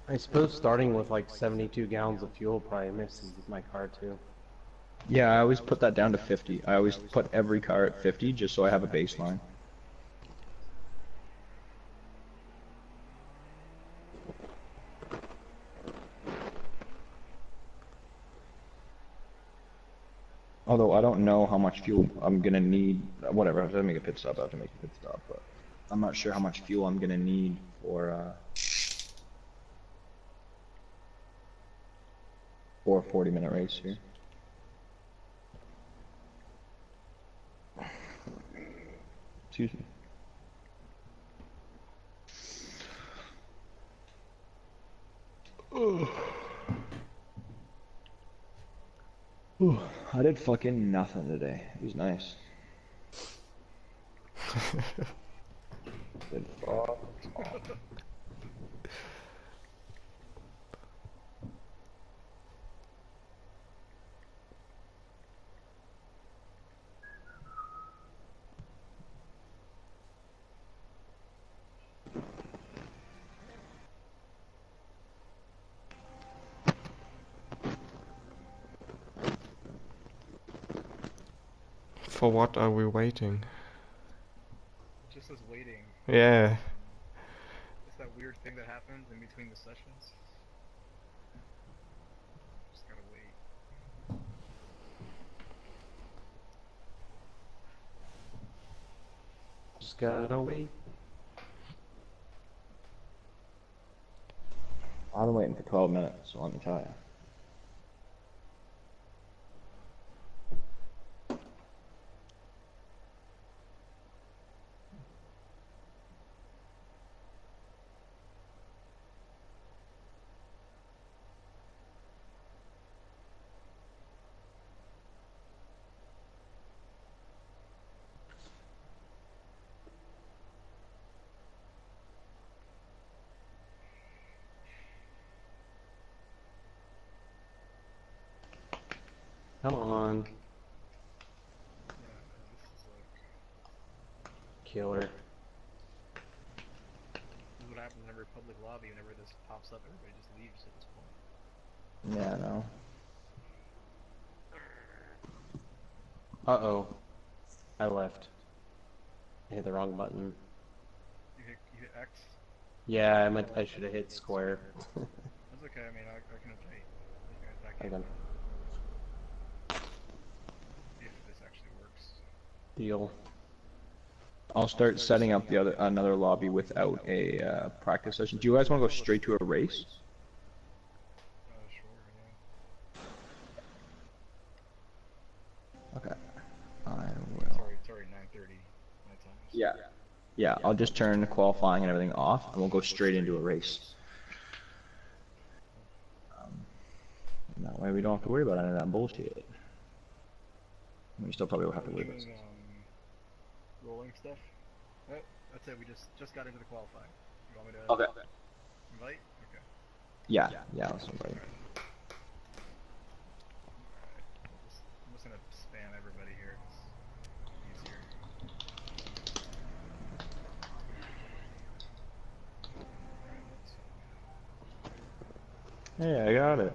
I suppose starting with like 72 gallons of fuel probably misses my car too. Yeah, I always put that down to 50. I always put every car at 50 just so I have a baseline. Although I don't know how much fuel I'm gonna need. Whatever, I have to make a pit stop. I have to make a pit stop, but I'm not sure how much fuel I'm gonna need for a 40-minute race here. Excuse me. Ooh, I did fucking nothing today. It was nice. Did fuck. For what are we waiting? Just as waiting. Yeah. It's that weird thing that happens in between the sessions. Just gotta wait. Just gotta wait. I've been waiting for 12 minutes, so let me tell you. Come on. Yeah, this is like... Killer. This is what happens in every public lobby whenever this pops up. Everybody just leaves at this point. Yeah, no. Uh-oh. I left. I hit the wrong button. You hit X? Yeah, I should have hit square. That's It's okay. I mean, I can invite you guys back in. Okay. If this actually works. Deal. I'll start setting up the other another lobby without a practice session. Do you guys want to go straight to a race? Sure, yeah. Okay. I will. Sorry, 9:30 my time. So. Yeah. Yeah, I'll just turn the qualifying and everything off, and we'll go straight into a race. And that way we don't have to worry about any of that bullshit. We still probably will have to worry about it. Rolling stuff. Oh, that's it. We just got into the qualifying. You want me to Okay. invite? Okay. Yeah, let's invite. Alright. I'm just gonna spam everybody here. It's easier. Hey, I got it.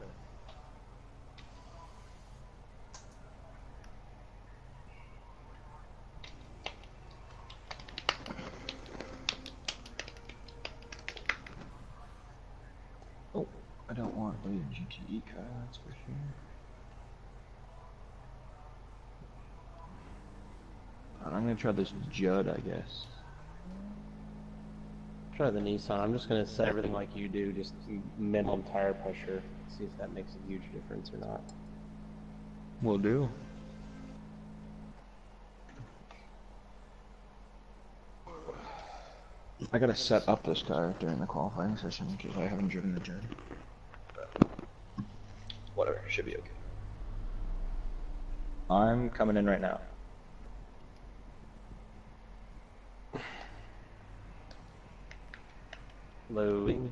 Oh, I don't want a GTE car, that's for sure. I'm gonna try this Judd, I guess. Try the Nissan. I'm just gonna set everything like you do, just minimum tire pressure. See if that makes a huge difference or not. Will do. I gotta set up this car during the qualifying session because I haven't driven the Judd. Whatever, should be okay. I'm coming in right now. Loading.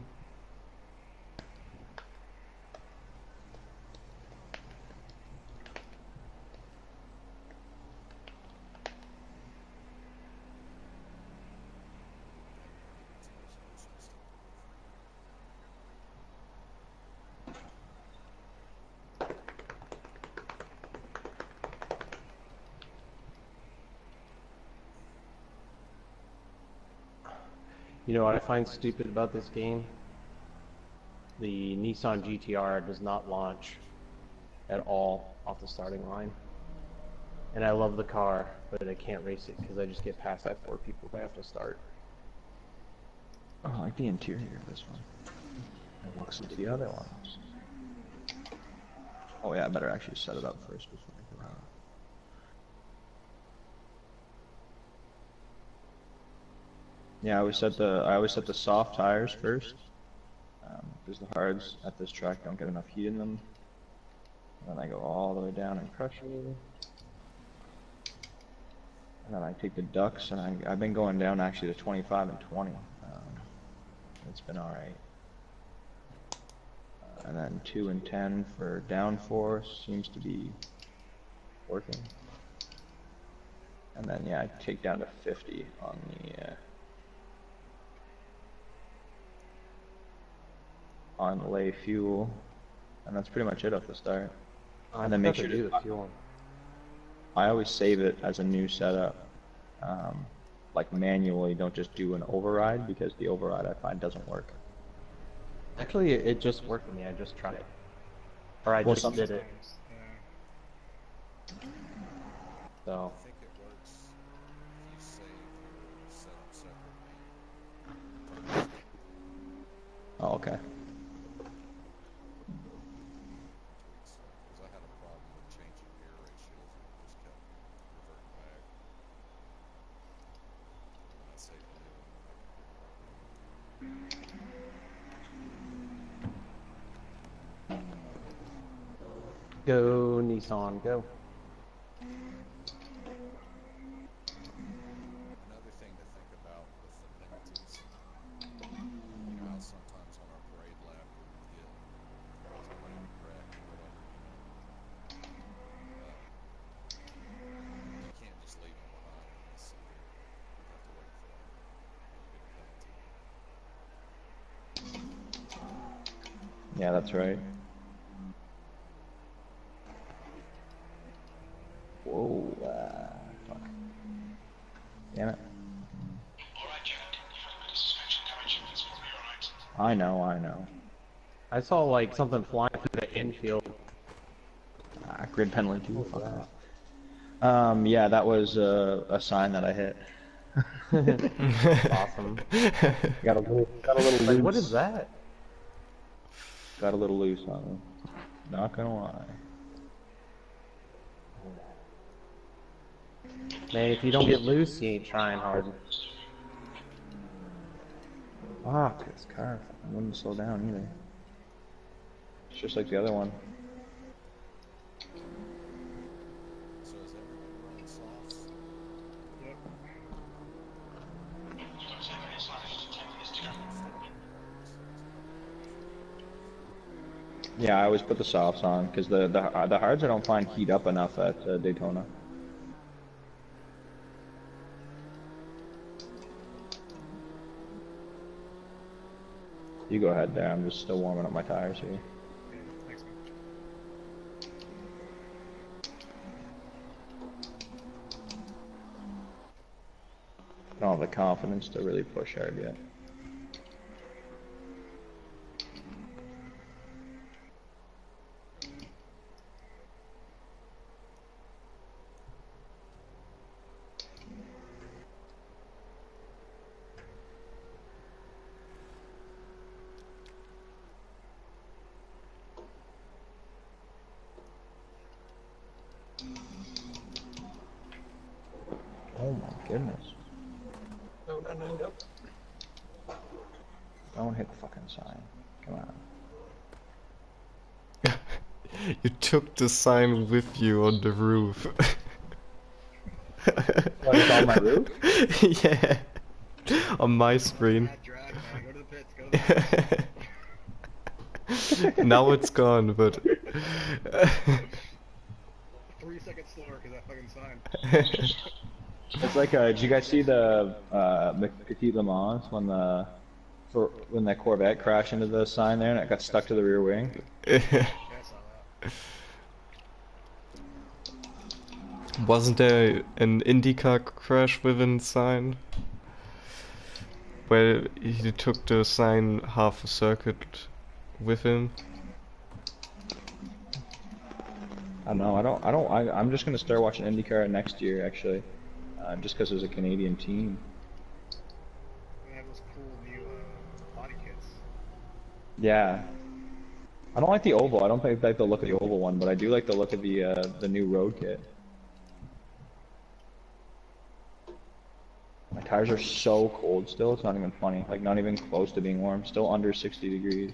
You know what I find stupid about this game? The Nissan GTR does not launch at all off the starting line. And I love the car, but I can't race it because I just get past that 4 people if I have to start. Oh, I like the interior of this one. It looks like the other ones. Oh yeah, I better actually set it up first before I go out. Yeah, I always set the soft tires first, because the hards at this track don't get enough heat in them. And then I go all the way down and crush it. And then I take the ducks, and I've been going down actually to 25 and 20. It's been alright. And then 2 and 10 for downforce seems to be working. And then yeah, I take down to 50 on the lay fuel, and that's pretty much it off the start. And then make sure to do the fuel. I always save it as a new setup. Like manually, don't just do an override, because the override I find doesn't work. Actually, it just worked for me. I just tried it. Or I just did it. So. I think it works if you save your setup separately. Oh, okay. Because I had a problem with changing gear ratios and it just kept reverting back. When I saved the new one, I can do it. Go, Nissan, go. Another thing to think about with the penalties, you know how sometimes on our parade lap we would get somebody would crash or whatever, you can't just leave them behind and miss some gear. You have to wait for them to get a penalty. Yeah, that's right. Whoa, fuck. Damn it. Alright, Jack. You've had a bit of suspension damage. It's probably alright. I know. I saw like something flying through the infield. Grid penalty too. Fuck off. Yeah, that was a sign that I hit. Awesome. Got a little Like, loose. what is that? Got a little loose on me. Not gonna lie. Man, if you don't get loose, you ain't trying hard. Fuck, this car wouldn't slow down either. It's just like the other one. Yep. Yeah, I always put the softs on because the hards I don't find heat up enough at Daytona. You go ahead there. I'm just still warming up my tires here. Yeah, thanks, man. I don't have the confidence to really push hard yet. Oh my goodness. No, no, no, no. Don't hit the fucking sign. Come on. You took the sign with you on the roof. What, it's on my roof? Yeah. On my screen. Bad drag, man. Go to the pits. Go to the pits. Now it's gone, but 3 seconds slower because that fucking sign. It's like, did you guys see the Petit Le Mans when when that Corvette crashed into the sign there and it got stuck to the rear wing? Yeah, I saw that. Wasn't there an IndyCar crash within sign? Where he took the sign half a circuit with him? I don't know. I'm just gonna start watching IndyCar next year, actually, just because there's a Canadian team. They have those cool new body kits. Yeah. I don't like the oval. I don't like the look of the oval one, but I do like the look of the new road kit. My tires are so cold still. It's not even funny. Like not even close to being warm. Still under 60 degrees.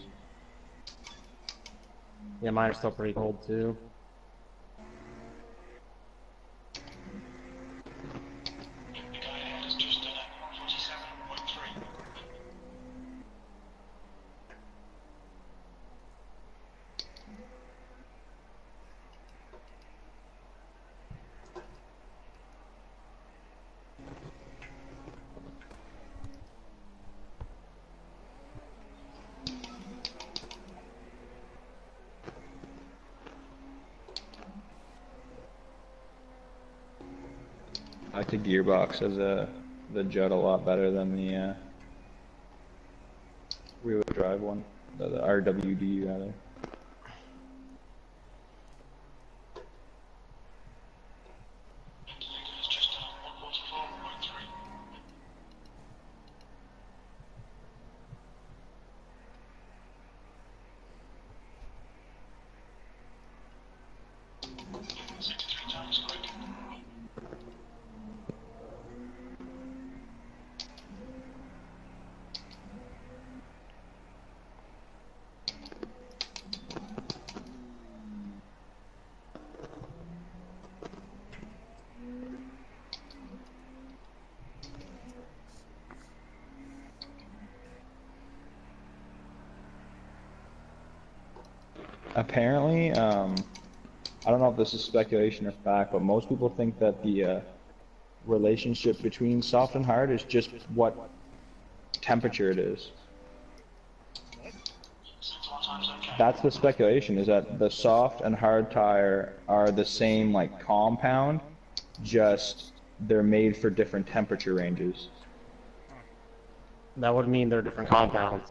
Yeah, mine are still pretty cold too. I like the gearbox of the Judd a lot better than the rear-wheel drive one, the RWD rather. Apparently, I don't know if this is speculation or fact, but most people think that the relationship between soft and hard is just what temperature it is. That's the speculation, is that the soft and hard tire are the same like compound, just they're made for different temperature ranges. That would mean they're different compounds.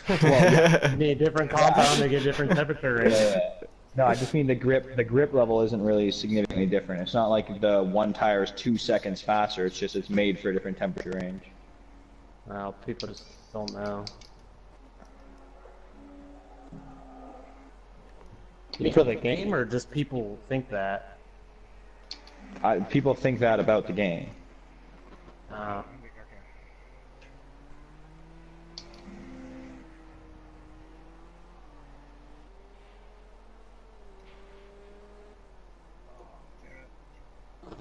Well, yeah. You need a different compound to get a different temperature range. Yeah. No, I just mean the grip level isn't really significantly different. It's not like the one tire is 2 seconds faster. It's just it's made for a different temperature range. Well, people just don't know. You mean for the game, or just people think that? People think that about the game. Uh,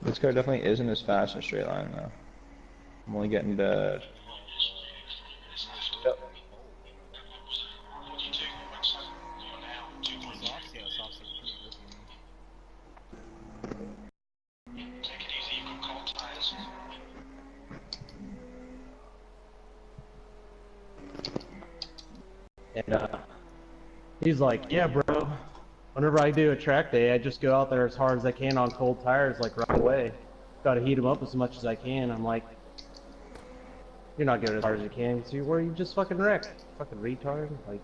This car definitely isn't as fast in a straight line though. I'm only getting the. Yep. Softs, yeah, softs are pretty grippy, man. Take it easy, you've got cold tires. and he's like, yeah, bro. Whenever I do a track day, I just go out there as hard as I can on cold tires, like right away. Got to heat them up as much as I can. I'm like, you're not going as hard as you can. So where you just fucking wrecked, fucking retard. Like,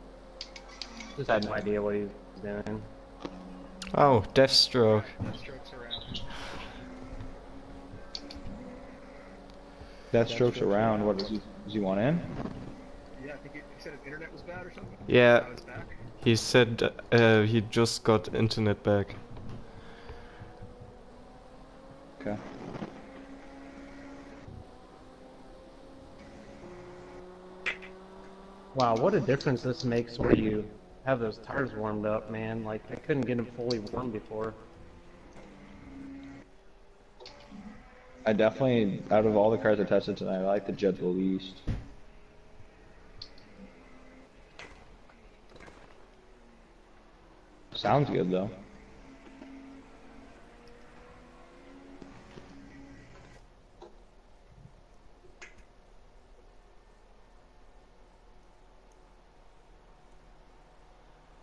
just had no idea what he was doing. Oh, Deathstroke. Strokes around. Deathstroke's around. What does he want in? Yeah, I think he said his internet was bad or something. Yeah, Now it's back. he said he just got internet back. Okay. Wow, what a difference this makes where you have those tires warmed up, man. Like, I couldn't get them fully warm before. I definitely, out of all the cars I tested tonight, I like the Jet the least. Sounds good though.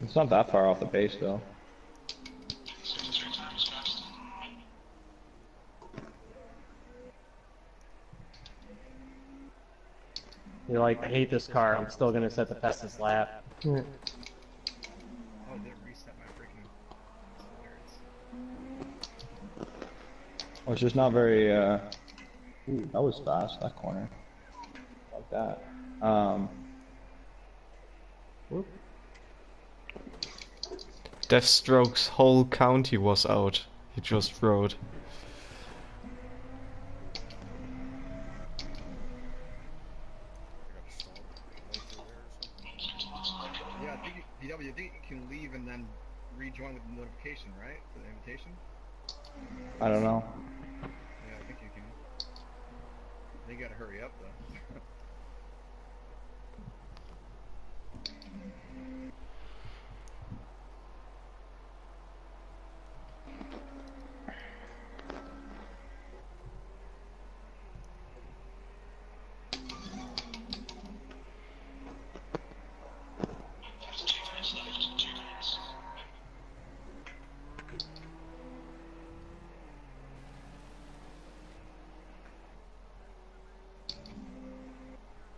It's not that far off the base though. You're like, I hate this car, I'm still gonna set the fastest lap. Oh, they reset my freaking. Well, it's just not very. Ooh, that was fast. That corner, like that. Whoop. Deathstroke's whole county was out. He just rode. Yeah, I think DW, I think you can leave and then rejoin with the notification, right? For the invitation. I don't know. Yeah, I think you can. You gotta hurry up though.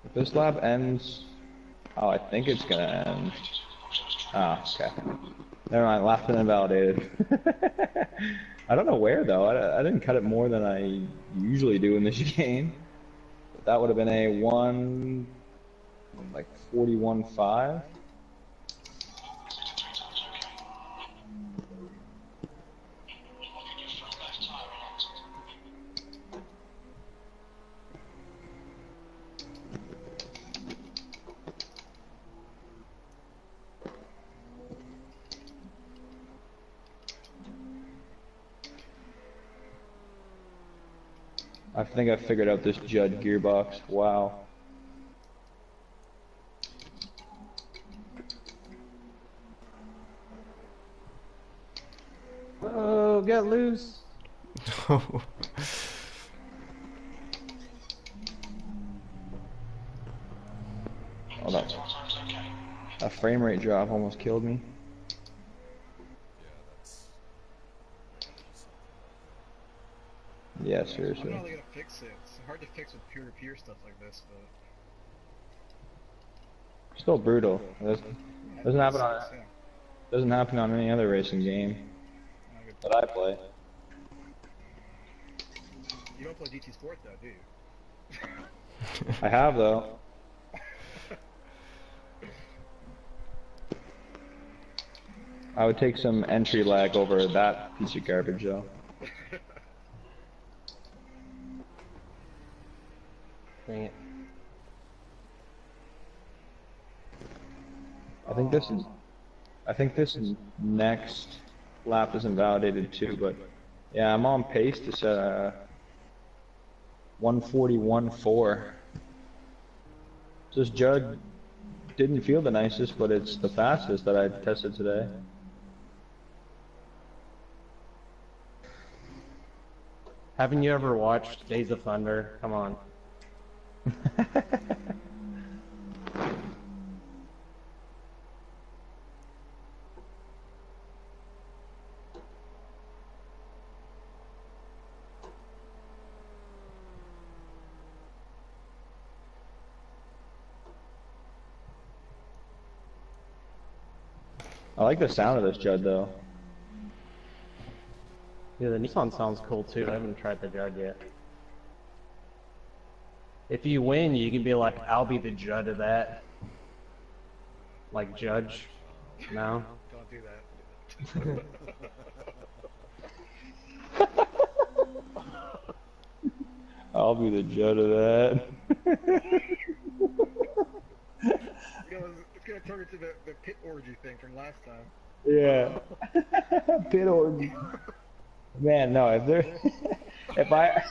If this lap ends, oh, I think it's gonna end. Oh, okay. Never mind. Lap's been invalidated. I don't know where though. I didn't cut it more than I usually do in this game. But that would have been a like 41.5. I think I figured out this Judd gearbox. Wow. Oh, got loose. Oh, Oh, that frame rate drop almost killed me. Yeah, I don't seriously. know how they're gonna fix it. It's hard to fix with peer-to-peer stuff like this, but Still brutal. It Yeah, doesn't it's happen on so soon. doesn't happen on any other racing game Not a good that point. I play. You don't play GT Sport though, do you? I have though. I would take some entry lag over that piece of garbage though. Dang it. I think this is. I think this next lap is invalidated too, but yeah, I'm on pace to set a 141.4. This Judd didn't feel the nicest, but it's the fastest that I tested today. Haven't you ever watched Days of Thunder? Come on. I like the sound of this Judd though. Yeah, the Nissan sounds cool too. I haven't tried the Judd yet. If you win, you can be like, I'll be the Judd of that. Like Judge. No? Don't do that. I'll be the Judd of that. It's gonna turn into the pit orgy thing from last time. Yeah. Pit orgy. Man, no, if there, if I,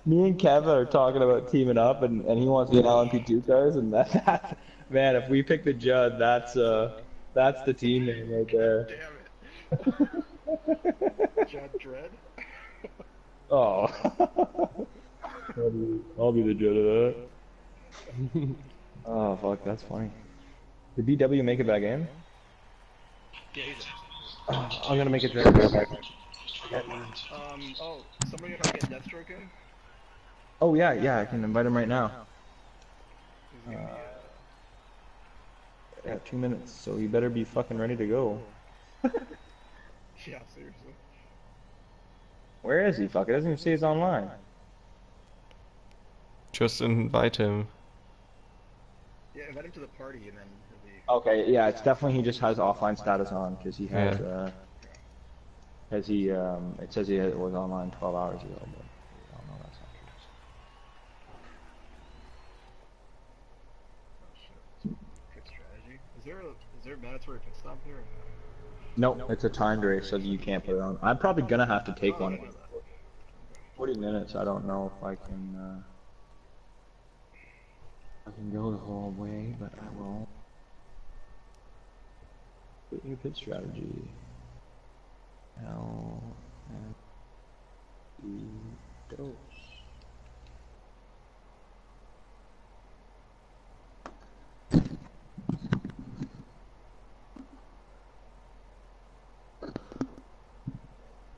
me and Kevin are talking about teaming up, and he wants to get LMP2 cars, and that, man, if we pick the Judd, that's the team name right there. Damn it. Judd Dredd? Oh. I'll be the Judd of that. Oh, fuck, that's funny. Did BW make it back in? Yeah, he's I'm gonna make a Judd back. oh, somebody trying to get Deathstroke in? Oh, yeah, I can invite him right now. He's gonna Yeah, 2 minutes, so you better be fucking ready to go. be, yeah, seriously. Where is he? Fuck, it doesn't even say he's online. Just invite him. Yeah, invite him to the party and then he'll be... Okay, yeah, it's definitely he just has offline status on because he has as he it says he was online 12 hours ago, but I don't know that's not true. Oh shit. Good strategy. Is there a mandatory pit stop here? Or Nope, it's a timed race, so you can't put it on. I'm probably gonna have to take no? one. 40 minutes. I don't know if I can go the whole way, but I will. Put new pit strategy. L and D dose.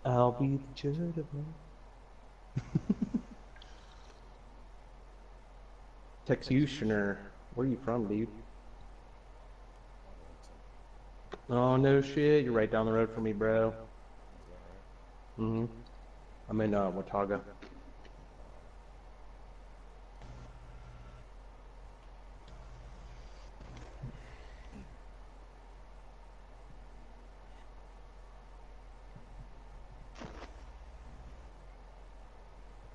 I'll be the judge of them. Texutioner. Where you from, dude? Oh, no shit. You're right down the road from me, bro. Mm-hmm. I'm in, Watauga.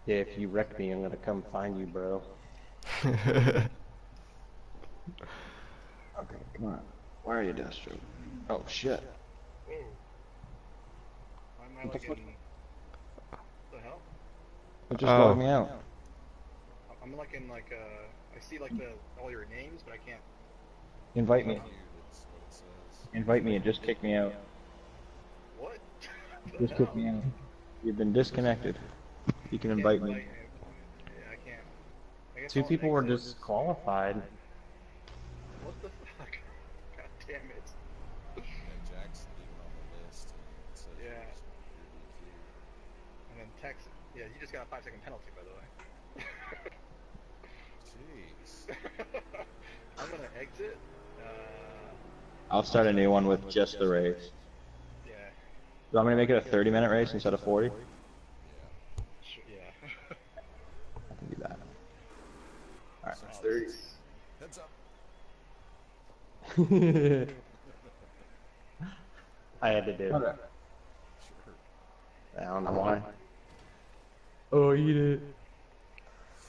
Yeah, if you wreck me, I'm gonna come find you, bro. Okay, come on. Where are you, Destro? Oh shit. Whoa. Why am I like in... What the hell? It just logged me out. I'm like in like I see like all your names, but I can't... Invite me. Invite me and just kick me out. What? The Just kick hell? me out. You've been disconnected. You can invite me. Yeah, I can't. I guess 2 I'll people were exit. disqualified. What the fuck? God damn it. Jackson even on the list, and it says Yeah. you're DQ. And then Texas. Yeah, you just got a 5-second penalty, by the way. Jeez. I'm gonna exit. I'll start a new one with just the race. Yeah. Do you want me to make it a 30-minute race instead of 40? Yeah. Yeah. I can do that. Alright, Sounds 30. good. Heads up. I had to do it. Okay. Sure. I don't know why. Oh, eat it.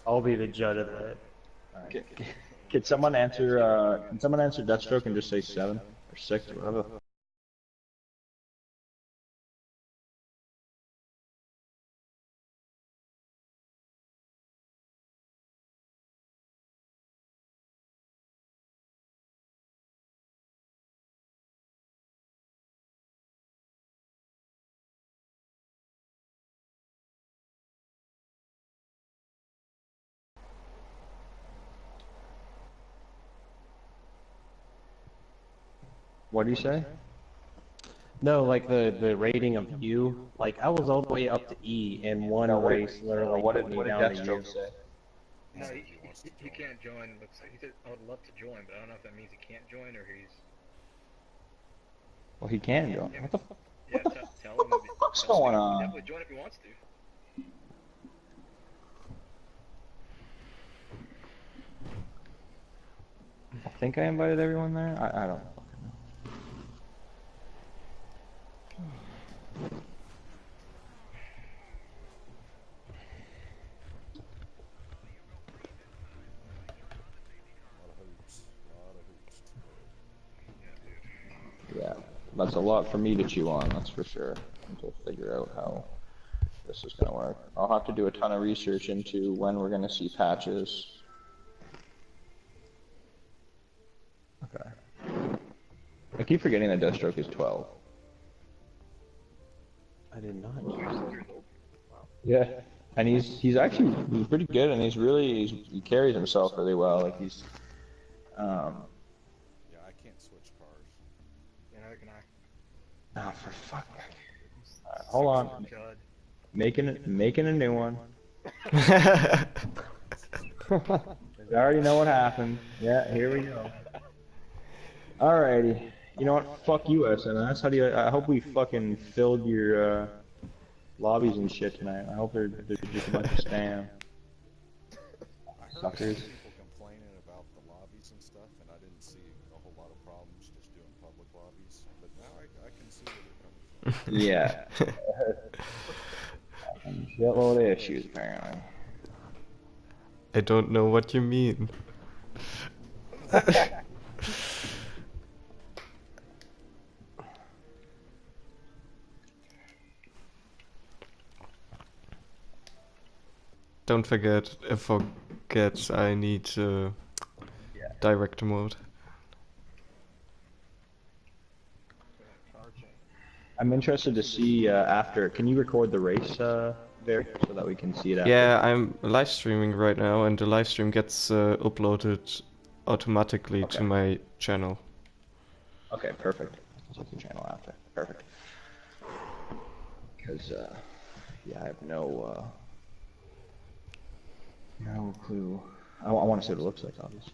I'll be the judge of that. Can someone answer Deathstroke and just say 7 or 6 or whatever? What do you say? No, like the rating of you. Like I was all the way up to E, and one race literally what put did me down to U. Deathstroke say? No, said he, he wants he, to he join. can't join. Looks like he said, "I would love to join," but I don't know if that means he can't join or he's. Well, he can go. Yeah, What the, yeah, what the, tell what him. the fuck's going He can on? definitely join if he wants to. I think I invited everyone there. I don't. A lot of hoops. A lot of hoops. Yeah, that's a lot for me to chew on. That's for sure. To figure out how this is gonna work. I'll have to do a ton of research into when we're gonna see patches. Okay. I keep forgetting that Deathstroke is 12. I did not. Yeah. And he's actually pretty good, and he carries himself really well. Like he's Yeah, I can't switch cars. Yeah, neither can I. oh, for fuck. Alright, hold on. God. Making a new one. I already know what happened. Yeah, here we go. Alrighty. You know what? Fuck you, SMS. How do you? I hope we fucking filled your lobbies and shit tonight. I hope they're just a bunch of spam. I heard Suckers. some people complaining about the lobbies and stuff, and I didn't see a whole lot of problems just doing public lobbies. But now I can see where they're coming from. Yeah. Shitload of issues, apparently. I don't know what you mean. Don't forget, I need director mode. I'm interested to see after. Can you record the race there so that we can see it after? Yeah, I'm live streaming right now, and the live stream gets uploaded automatically to Okay. my channel. Okay, perfect. I'll check your channel after. Perfect. Because yeah, I have no clue. I want to see what it looks like, obviously.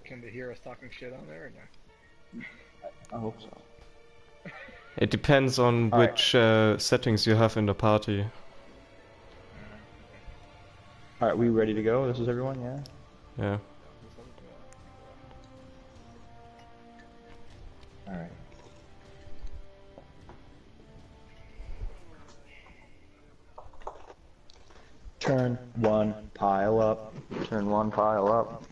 Can they hear us talking shit on there or no? I hope so. It depends on Alright. which settings you have in the party. All right, we ready to go? This is everyone, yeah? Yeah. All right. Turn one, pile up. Turn one, pile up.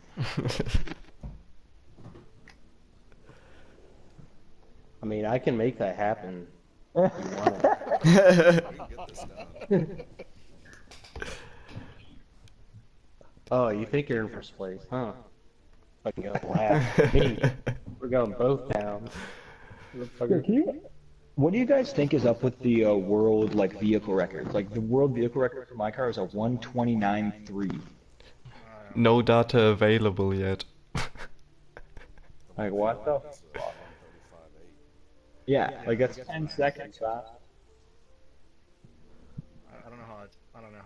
I mean, I can make that happen. We can get this done. Oh, you think you're in first place, huh? Fucking go laugh. Me. We're going both down. What do you guys think is up with the world vehicle records? Like the world vehicle record for my car is a 129.3. No data available yet. Like what the? It's 135.8. Yeah, like that's 10 seconds fast. I don't know how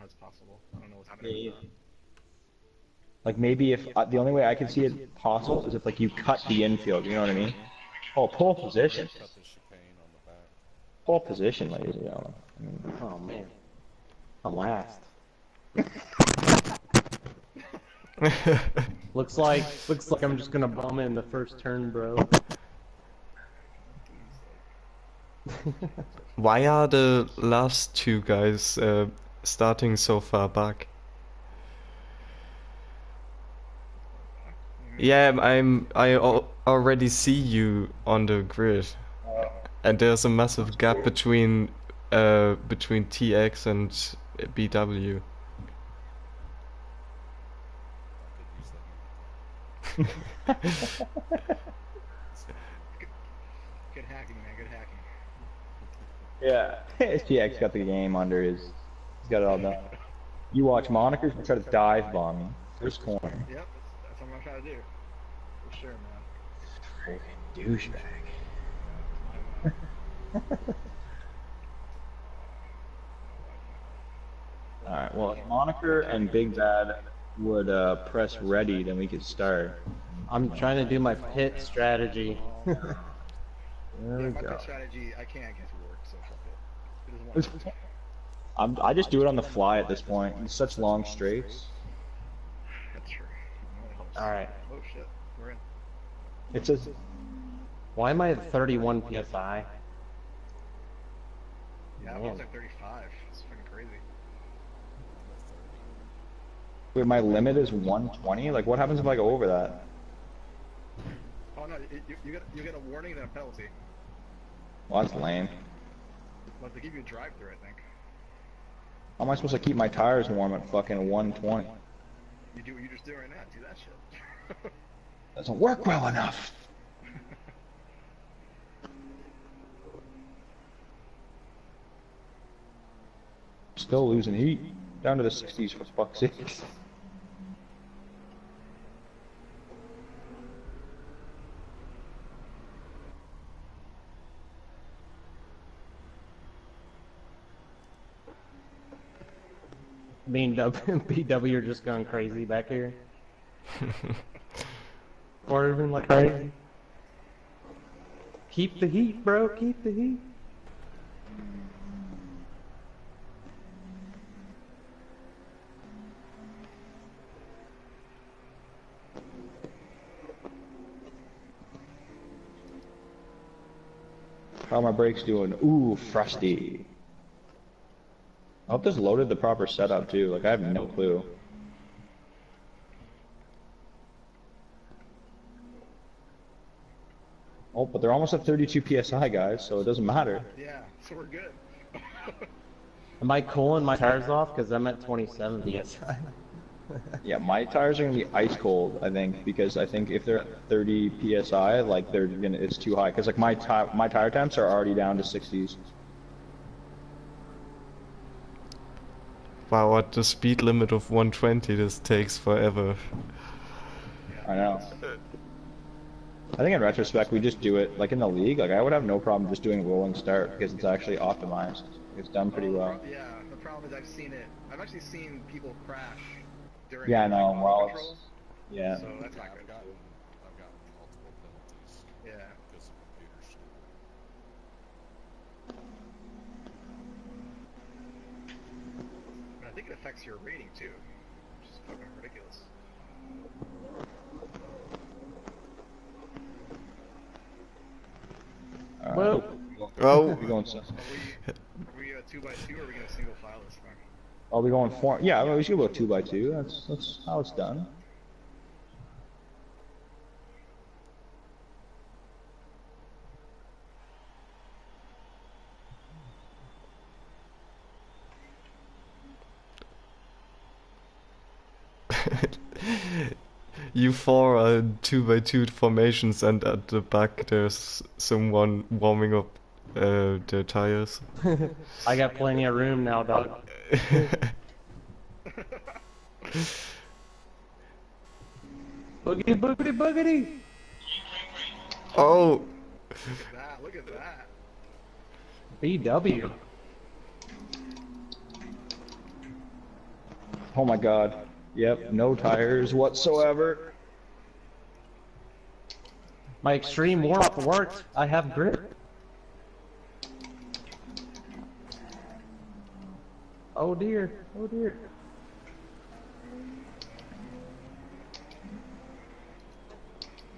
it's possible. I don't know what's happening. Like maybe if the only way I could see it possible is if like you cut the infield. You know what I mean? Oh, pole position. Cut the chicane on the back. Pole position, ladies and gentlemen. I mean, Oh man, I'm last. Looks like I'm just gonna bomb in the first turn, bro. Why are the last two guys starting so far back? Yeah, already see you on the grid, and there's a massive gap between TX and BW. I could use that. Good hacking, man. Good hacking. yeah. SGX got the game under his. He's got it all done. You watch Monikers try to dive bomb me. First corner. Yep, that's what I'm trying to do. For sure, man. Freaking douchebag. Alright, well, if Moniker and Big Bad would press ready, then we could start. I'm trying to do my pit strategy. There we My go. pit strategy, I can't get to work, so fuck it. It doesn't want to. I just do it on the fly at this point. It's such long straights. That's true. Alright. Oh shit, we're in. It says Why am I at 31 PSI? Yeah, Man. I was like 35. It's fucking crazy. wait, my limit is 120. Like, what happens if I go over that? Oh no, you get a warning and a penalty. Well, that's lame. But they give you a drive-through, I think. How am I supposed to keep my tires warm at fucking 120? You do what you just did right now. Do that shit. Doesn't work well enough. Still losing heat. Down to the 60s for fuck's sake. Me and BW are just going crazy back here. Or even like crazy. Keep the heat, bro. Keep the heat. How are my brakes doing? Ooh, frosty. I hope this loaded the proper setup too. Like, I have no clue. Oh, but they're almost at 32 PSI, guys, so it doesn't matter. Yeah, so we're good. Am I cooling my tires off? Because I'm at 27 PSI. Yeah, my tires are gonna be ice cold, I think, because I think if they're at 30 PSI, like it's too high. Because like my tire temps are already down to 60s. Wow, at the speed limit of 120, this takes forever. I know. I think in retrospect, we just do it like in the league. Like I would have no problem just doing rolling start because it's actually optimized. It's done pretty well. Yeah, the problem is I've actually seen people crash during Yeah, I know. Well, controls. yeah. So that's not good. I've gotten multiple penalties Yeah. because of computer shit. And I think it affects your rating too, which is fucking ridiculous. Whoa. Oh, We going? Are we 2x2 or are we gonna single file this thing? Are we going four? Yeah, well, we should go 2x2. That's how it's done. you four are in 2x2 formations, and at the back there's someone warming up the tires. I got plenty of room now, dog. Boogity, boogity, boogity! Oh! Look at that. BW. Oh my god. Yep, no tires whatsoever. My extreme warm-up worked. I have grip. Oh dear. Oh dear.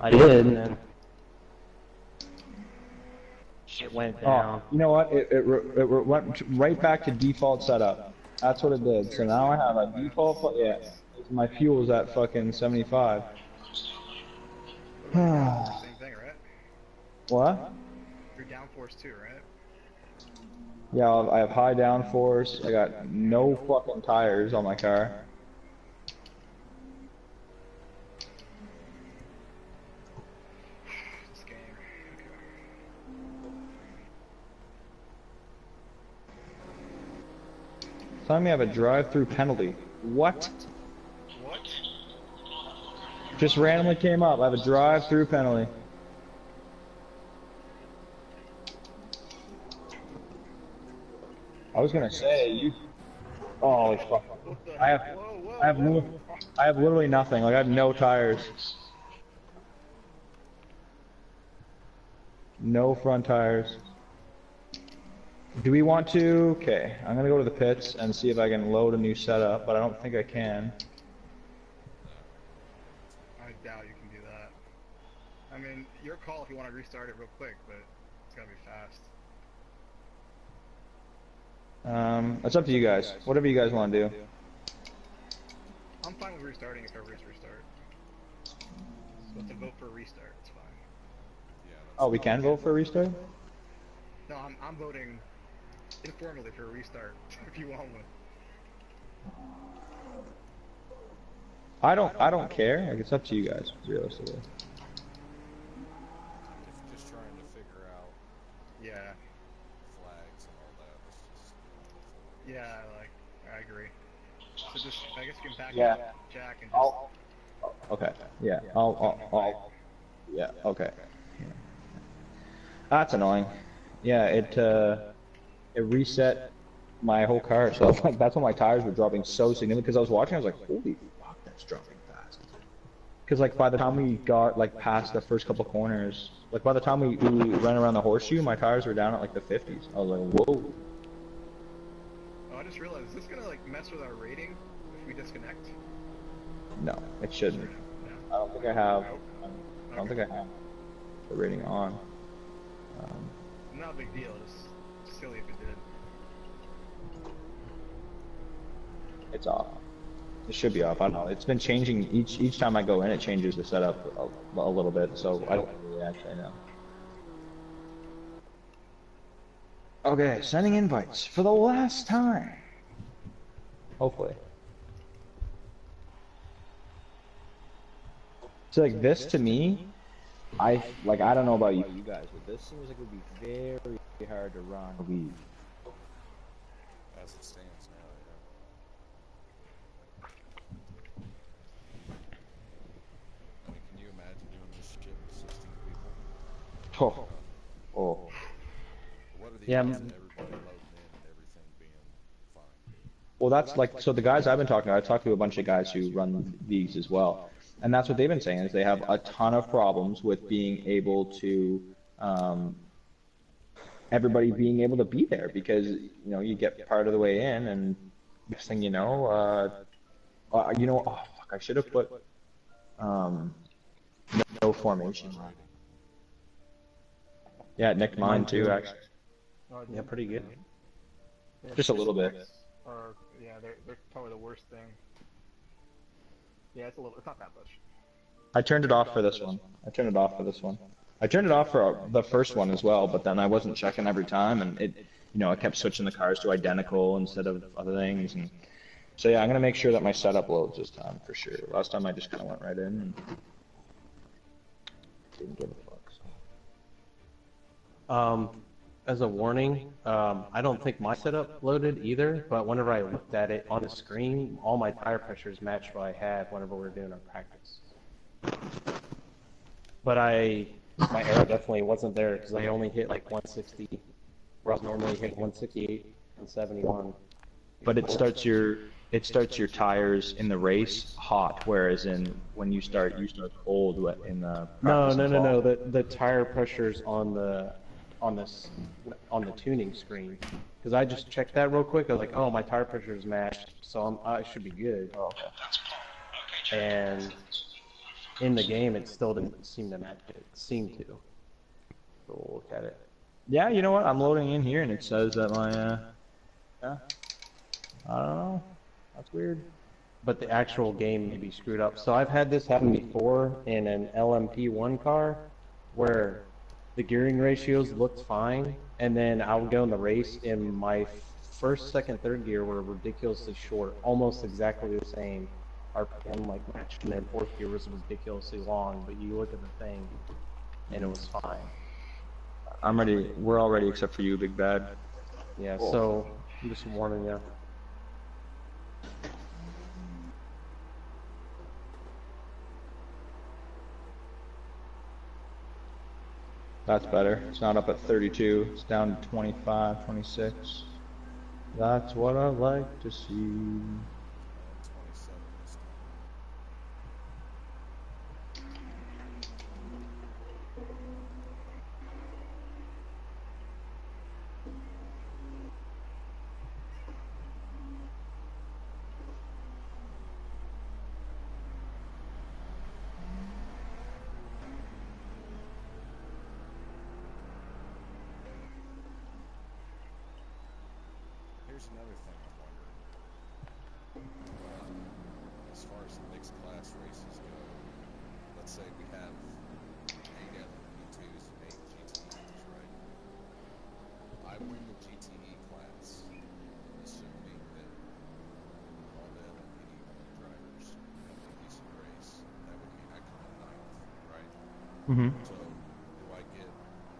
I did, and then shit went down. Oh, you know what? It went right back to default setup. That's what it did. So now I have a default. Yeah, my fuel's at fucking 75. Same thing, right? What? You're downforce too, right? Yeah, I have high downforce. I got no fucking tires on my car. This game. Telling me I have a drive-through penalty. What? What? Just randomly came up. I have a drive-through penalty. I was gonna say you. Oh fuck! I have literally nothing. Like I have no tires, no front tires. Do we want to? Okay, I'm gonna go to the pits and see if I can load a new setup, but I don't think I can. I doubt you can do that. I mean, your call if you want to restart it real quick, but it's gotta be fast. It's up to you guys. Whatever you guys want to do. I'm fine with restarting if everybody's restart. So to vote for a restart, it's fine. Yeah, that's Oh, we can vote for a restart? No, I'm voting informally for a restart if you want one. I don't care. Like it's up to you guys, realistically. if just trying to figure out Yeah, flags and all that. It's just yeah, like I agree. So just I guess you can back Yeah. up Jack and just Okay. Yeah. I'll yeah. Okay. Yeah. That's annoying. Yeah. It reset my whole car. So like that's when my tires were dropping so significantly. Because I was watching, I was like, holy fuck, that's dropping fast. Because like by the time we got like past the first couple corners, like by the time we ran around the horseshoe, my tires were down at like the 50s. I was like, whoa. Oh, I just realized, is this gonna like mess with our rating if we disconnect? No, it shouldn't. No. I don't think I have. I don't think I have the rating on. Not a big deal, just silly if it did. It's off. It should be off. I don't know. It's been changing each time I go in. It changes the setup a little bit. So I don't really actually know. Okay, sending invites for the last time. Hopefully. So like this to me, I don't know about you guys, but this seems like it would be very hard to run. as it stands now. Yeah. I mean, can you imagine doing this shit with 16 people? Oh, oh. What are the Yeah, odds of everybody loading in and everything being fine? Well, that's like, so the guys I've been talking to, I've talked to a bunch of guys who run these as well. And that's what they've been saying is they have a ton of problems with being able to, everybody being able to be there because, you know, you get part of the way in and next thing you know, oh, fuck, I should have put, no formation. Yeah, it nicked mine too, actually. Yeah, pretty good. Just a little bit. Or yeah, they're probably the worst thing. Yeah, it's not that much. I turned it off for this one. I turned it off for the first one as well, but then I wasn't checking every time, and it kept switching the cars to identical instead of other things. And so yeah, I'm gonna make sure that my setup loads this time for sure. Last time I just kind of went right in and didn't give a fuck. So. As a warning, I don't think my setup loaded either, but whenever I looked at it on the screen, all my tire pressures matched what I had whenever we were doing our practice. But my error definitely wasn't there because I only hit like 160, where I was normally hitting 168 and 71. But it starts your it starts your tires in the race hot, whereas in when you start cold in the No, practice no, and no, no. fall. The tire pressure's on this on the tuning screen. Because I just checked that real quick. I was like, oh, my tire pressure is matched, so I should be good. Oh, okay. And in the game, it still didn't seem to match it. Seemed to. So we'll look at it. Yeah, you know what? I'm loading in here and it says that my yeah. I don't know. That's weird. But the actual game may be screwed up. So I've had this happen before in an LMP1 car, where the gearing ratios looked fine, and then I would go in the race, and my first, second, third gear were ridiculously short, almost exactly the same. RPM like matched, and then fourth gear was ridiculously long. But you look at the thing, and it was fine. I'm ready. We're all ready except for you, Big Bad. Yeah. So I'm just warning you. That's better. It's not up at 32. It's down to 25, 26. That's what I like to see. 27 this time. Here's another thing I'm wondering. As far as the mixed class races go, let's say we have 8 LMP2s and 8 GTEs, right? I win the GTE class, assuming that all the LMP1 drivers have a decent race. That would mean I come in 9th, right? Mm-hmm. So, do I get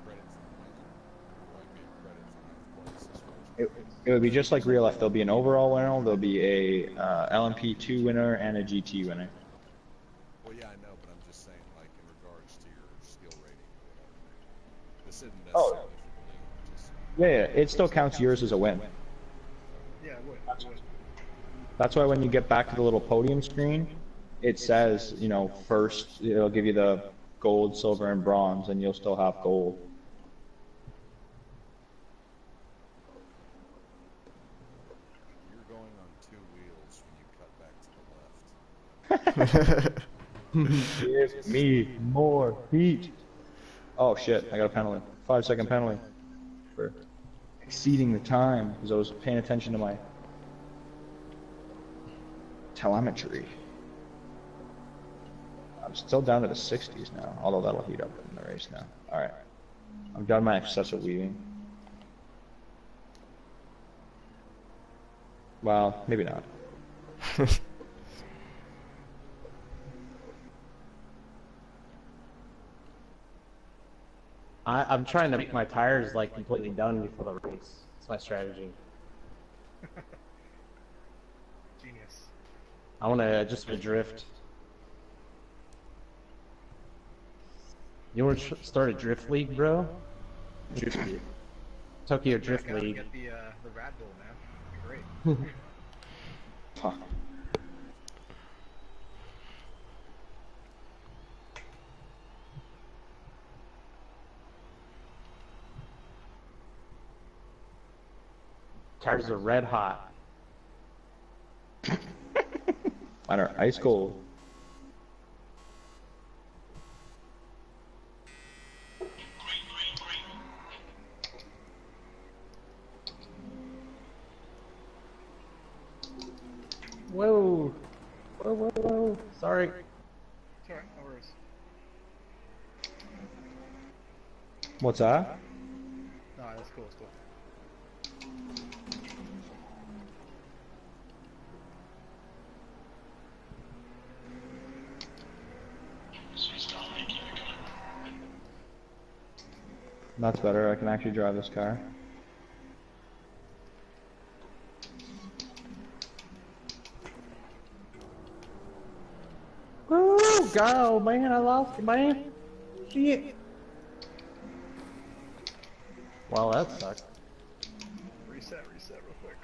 credit for winning? Do I get credit for 9th place as far as It would be just like real life. There'll be an overall winner, there'll be a LMP2 winner, and a GT winner. Well, yeah, I know, but I'm just saying, like, in regards to your skill rating or whatever. This isn't Oh. necessarily for me, just... Yeah, it still counts yours as a win. Yeah, it would. It would. That's why when you get back to the little podium screen, it says, you know, first, it'll give you the gold, silver, and bronze, and you'll still have gold. You're going on 2 wheels when you cut back to the left. Give me more heat. Oh shit, I got a penalty. 5-second penalty for exceeding the time because I was paying attention to my telemetry. I'm still down to the 60s now, although that'll heat up in the race now. Alright. I've done my excessive weaving. Well, maybe not. I'm trying to make my tires like completely done before the race. That's my strategy. Genius. I want to just drift. You want to start a drift league, bro? Tokyo Drift Gotta League. get the Rad Bull, man. That'd be great. Fuck. Tires are red hot. Mine are ice cold. Whoa. Whoa, whoa, whoa. Sorry. It's alright, no worries. What's that? No, that's cool, it's cool. That's better. I can actually drive this car. Oh, God, man, I lost it, man. Shit. Well, that sucked. Reset real quick.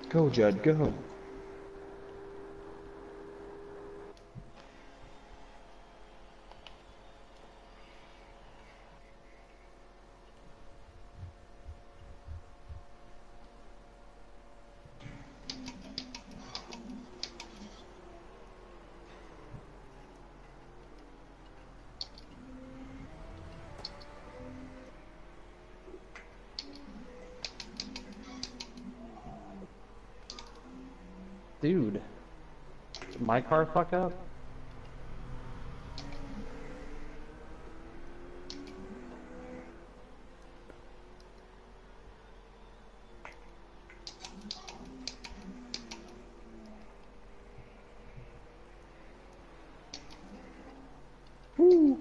Go, Judd, go. Dude, did my car fuck up? Woo.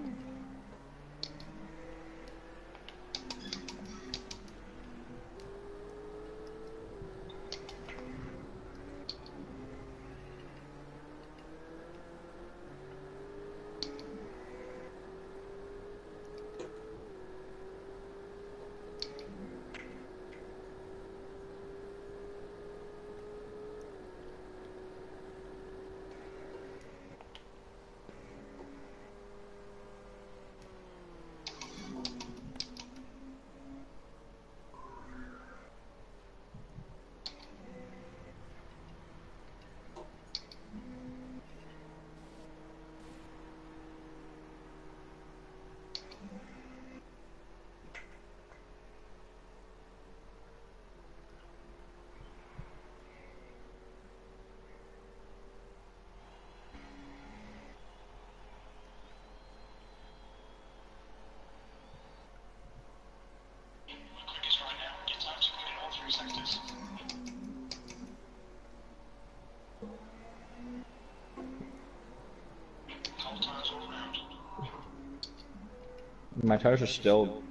My tires are still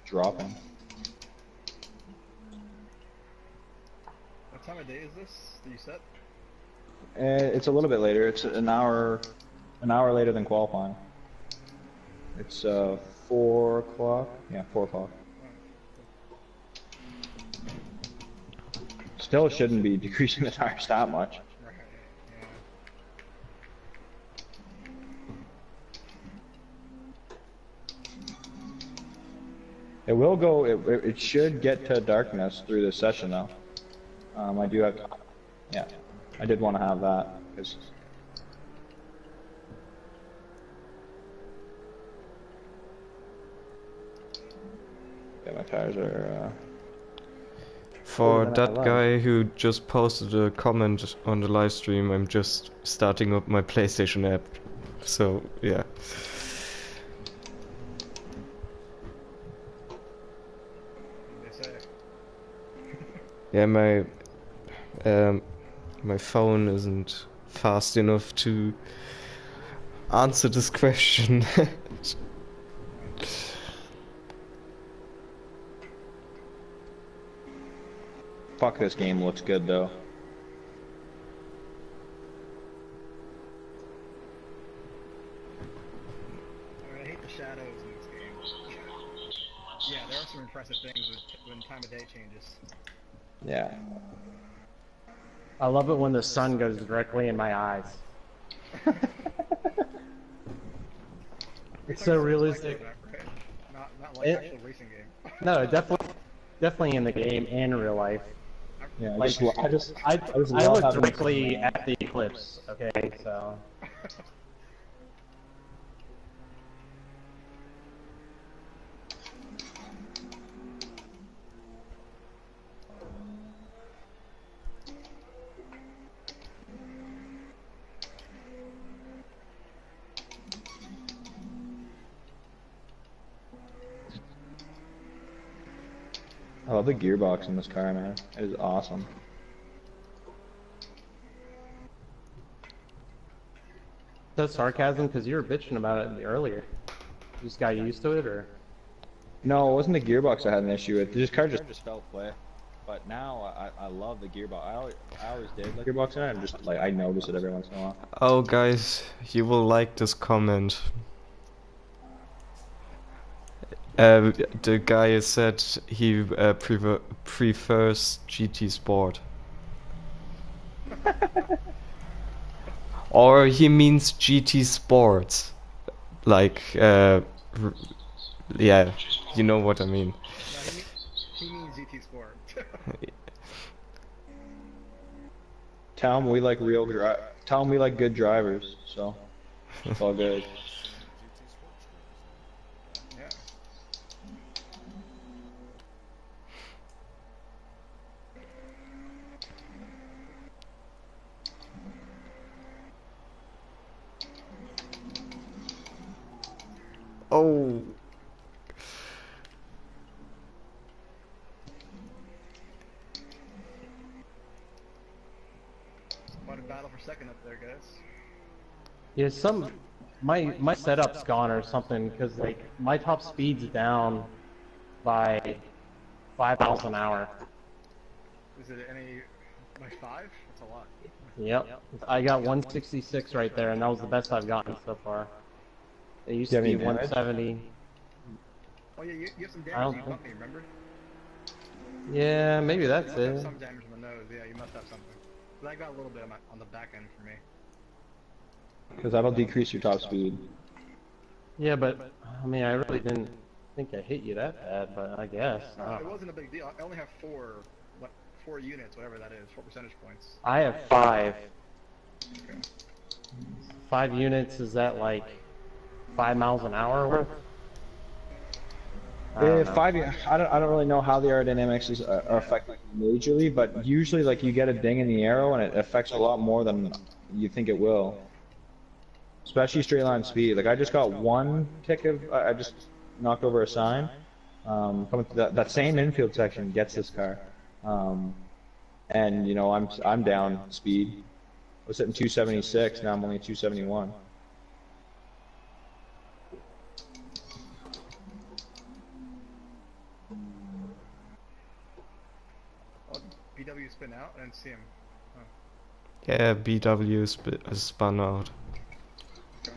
dropping. What time of day is this? Do you set? It's a little bit later. It's an hour later than qualifying. It's 4 o'clock. Yeah, 4 o'clock. Still shouldn't be decreasing the tires that much. Right. Yeah. It will go. It should get to darkness through this session though. I do have. Yeah, I did want to have that because. Yeah, my tires are. For than I that love. guy who just posted a comment on the live stream, I'm just starting up my PlayStation app. So, yeah. What do they say? Yeah, my phone isn't fast enough to answer this question. Fuck, this game looks good though. I hate the shadows in this game. Yeah, there are some impressive things when time of day changes. Yeah. I love it when the sun goes directly in my eyes. It's so realistic. Right? Not like actual racing game. No, definitely in the game and real life. Yeah. Like, I love look having- directly at the eclipse. Okay, so. I love the gearbox in this car, man. It is awesome. That's sarcasm because you were bitching about it earlier. You just got used to it, or? No, it wasn't the gearbox I had an issue with. This car just felt play. But now I love the gearbox. I always did like gearbox in it. I'm just like I notice it every once in a while. Oh, guys, you will like this comment. The guy said he prefers GT Sport. Or he means GT Sports. Like, r- yeah, you know what I mean. No, he means GT Sport. Tell him we like tell him we like good drivers, so it's all good. GT Sports cars. Yeah. Oh, Quite a battle for second up there, guys. Yeah, my setup's gone or something because like my top speed's down by 5 miles an hour. Is it any by 5? That's a lot. Yep, I got 166 right there, and that was the best I've gotten so far. It used Do you to have be any damage? 170. Oh yeah, you have some I don't damage. You think- bumped me, remember? Yeah, maybe You that's must have it. some damage in the nose. Yeah, you must have something. But I got a little bit on the back end for me. Because that'll decrease your top speed. Yeah, but I mean, I really didn't think I hit you that bad, but I guess. I No, don't it know. wasn't a big deal. I only have 4 units, whatever that is, 4 percentage points. I have 5. Okay. 5 units, is that like 5 miles an hour worth? I don't know. I don't really know how the aerodynamics are affected majorly, but usually like you get a ding in the arrow and it affects a lot more than you think it will. Especially straight line speed. Like I just got one tick of I just knocked over a sign. Coming to that same infield section gets this car. And you know I'm down speed. I was sitting 276, now I'm only 271. Oh, BW spin out? I didn't see him. Oh. yeah, BW spun out. Okay.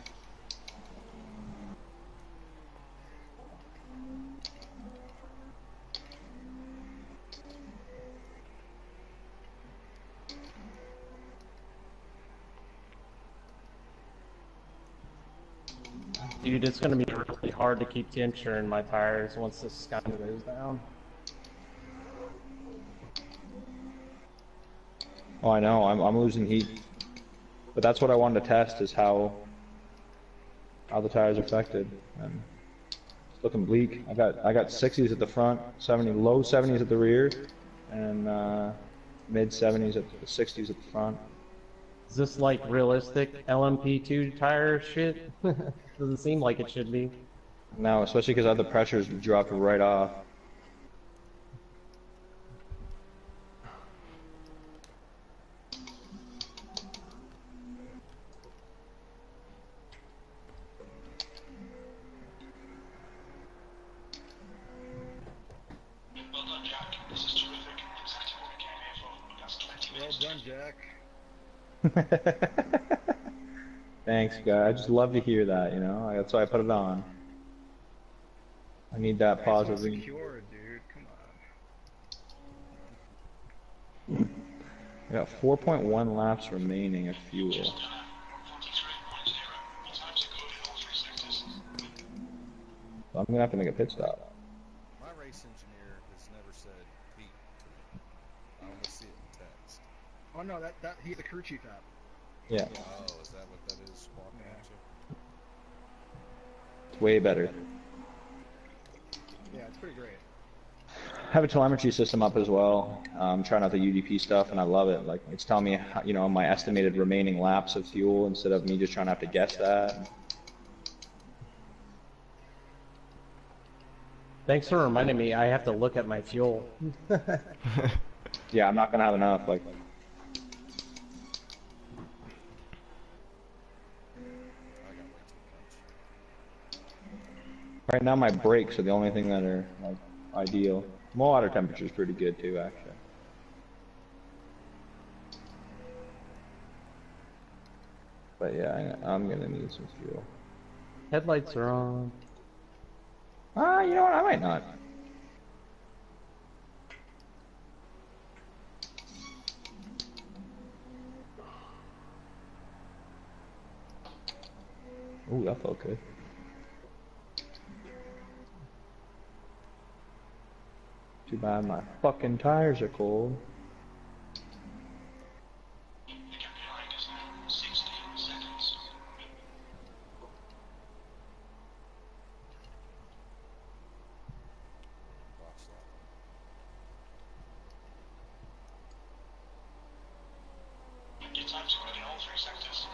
Dude, it's gonna be really hard to keep temperature in my tires once this sky goes down. Oh, I know. I'm losing heat. But that's what I wanted to test is how the tires are affected. And it's looking bleak. I got 60s at the front, low 70s at the rear, and mid 70s at the 60s at the front. Is this like realistic LMP2 tire shit? Doesn't seem like it should be. No, especially because the pressures dropped right off. Well done, Jack. This is terrific. Exactly what we came here for. That's 20 Well minutes. done, Jack. Thanks, guy. I just love to hear that, you know? That's why I put it on. I need that Nice positive. one secure, dude. Come on. I got 4.1 laps remaining of fuel. 43.0. Your times are good in all 3 sectors. So I'm gonna have to make a pit stop. My race engineer has never said Pete to me. I only see it in text. Oh no, that he's the crew chief app. Yeah, Oh, is that what that is? Walking Yeah. at you? it's way better. Yeah, it's pretty great. I have a telemetry system up as well. Trying out the UDP stuff, and I love it. Like it's telling me, you know, my estimated remaining laps of fuel instead of me just trying to have to guess that. Thanks for reminding me I have to look at my fuel. Yeah, I'm not gonna have enough. Like I got way too much. right now, my brakes are the only thing that are like ideal. My water temperature is pretty good too, actually. But yeah, I'm gonna need some fuel. Headlights are on. You know what? I might not. Ooh, that felt good. Too bad my fucking tires are cold. Watch that. Your time's good in all three sectors.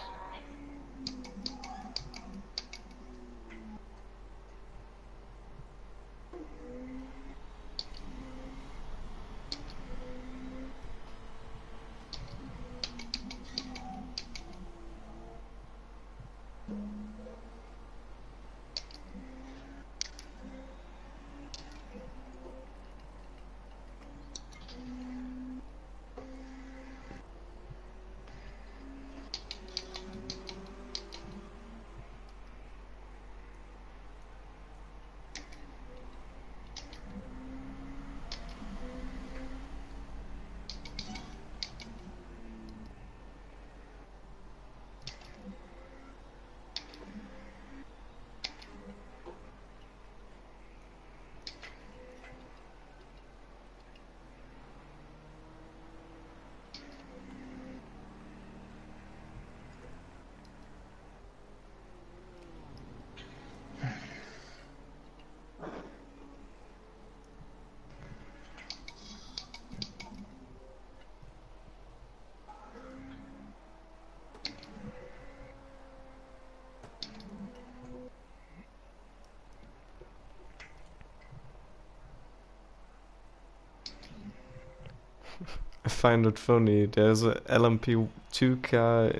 I find it funny. There's a LMP2 car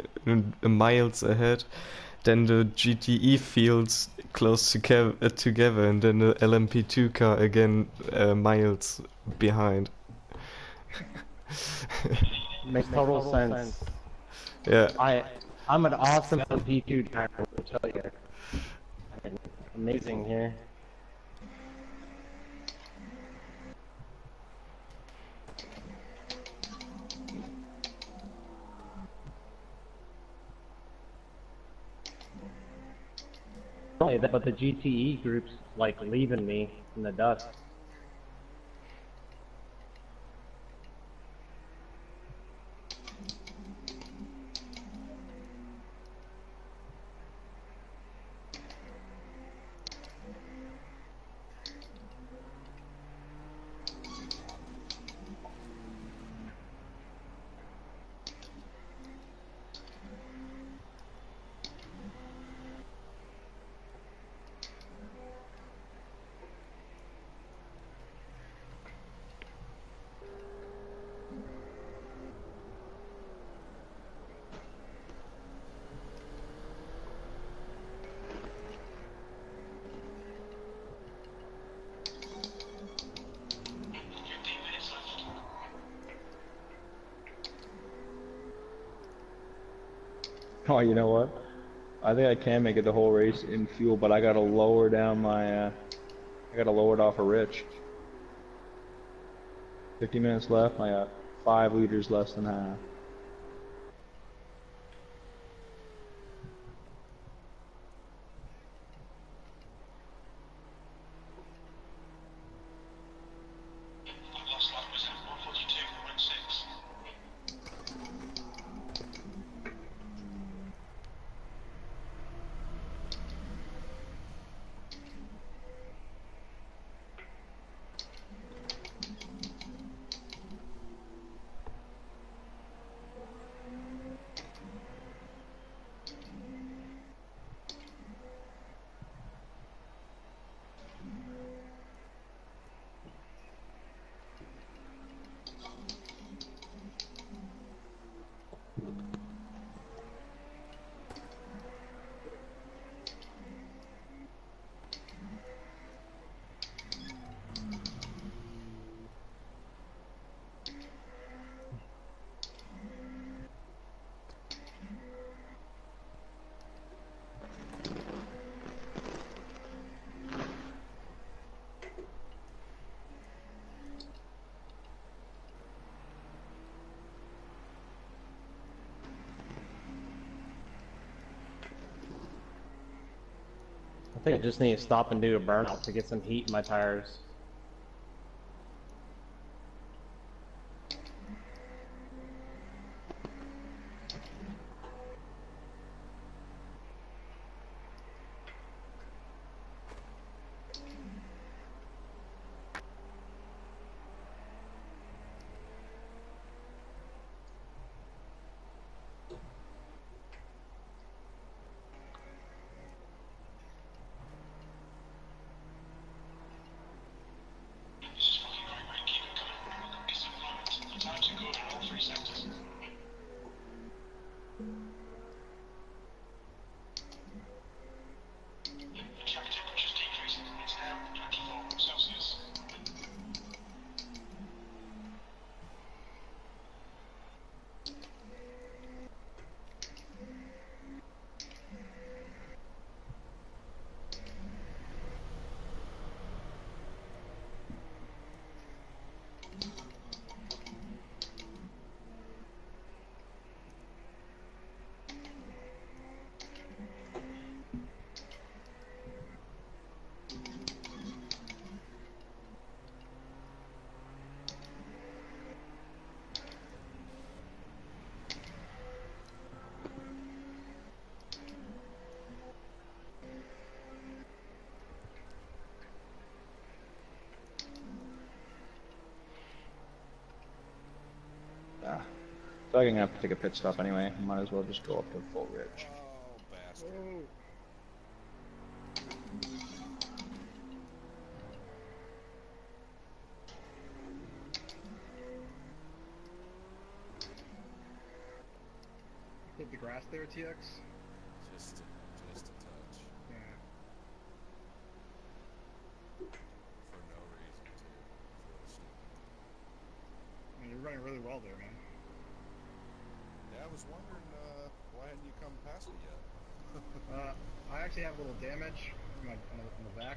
miles ahead, then the GTE fields close together, and then the LMP2 car again miles behind. Makes total sense. Yeah. I'm an awesome LP2 driver, I will tell you. Amazing here. Not only that, but the GTE group's like leaving me in the dust. Oh, you know what? I think I can make it the whole race in fuel, but I gotta lower down my, I gotta lower it off a Rich. 50 minutes left, I got 5 liters less than half. Last lap was at 142.6. I think I just need to stop and do a burnout to get some heat in my tires. Ah. So I'm gonna have to take a pit stop anyway. Might as well just go up to full ridge. Oh, bastard. Whoa. Hit the grass there, TX? Just a touch. Yeah. For no reason, too. It's really stupid. I mean, you're running really well there, man. Yeah, I was wondering, why hadn't you come past me yet? I actually have a little damage on the back.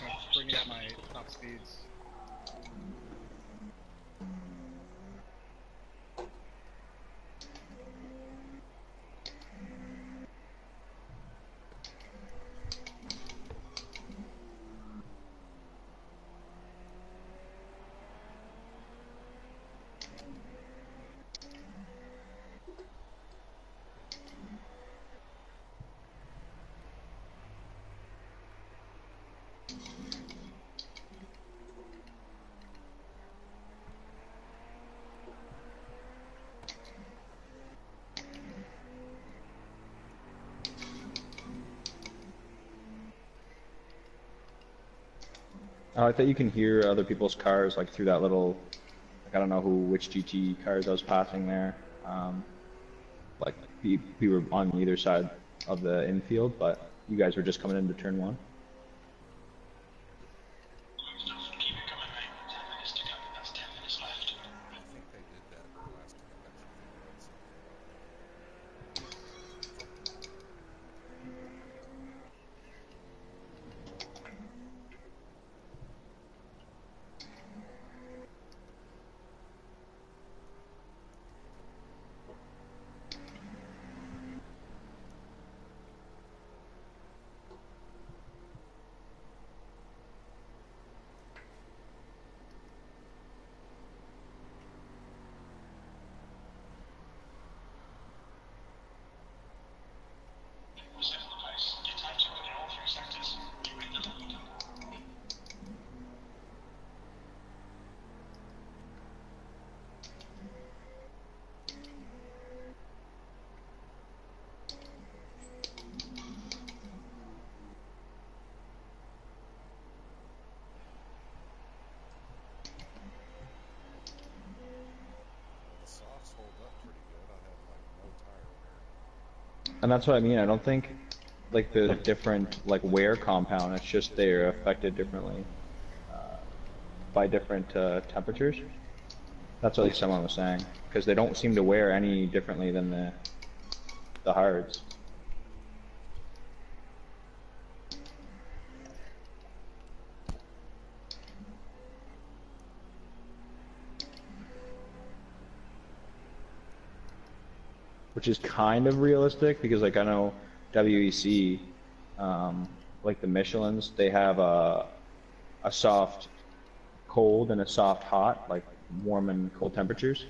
I'm bringing up my top speeds. I like that you can hear other people's cars like through that little, like I don't know which GT cars I was passing there. Like we were on either side of the infield, but you guys were just coming into turn one. I think they did that in the last convention if I read something. The softs hold up pretty good. I have like no tire wear. And that's what I mean. I don't think like the different like wear compound. It's just they're affected differently by different temperatures. That's what at least someone was saying, because they don't seem to wear any differently than the hards. Which is kind of realistic because like I know WEC, like the Michelins, they have a soft cold and a soft hot, like warm and cold temperatures.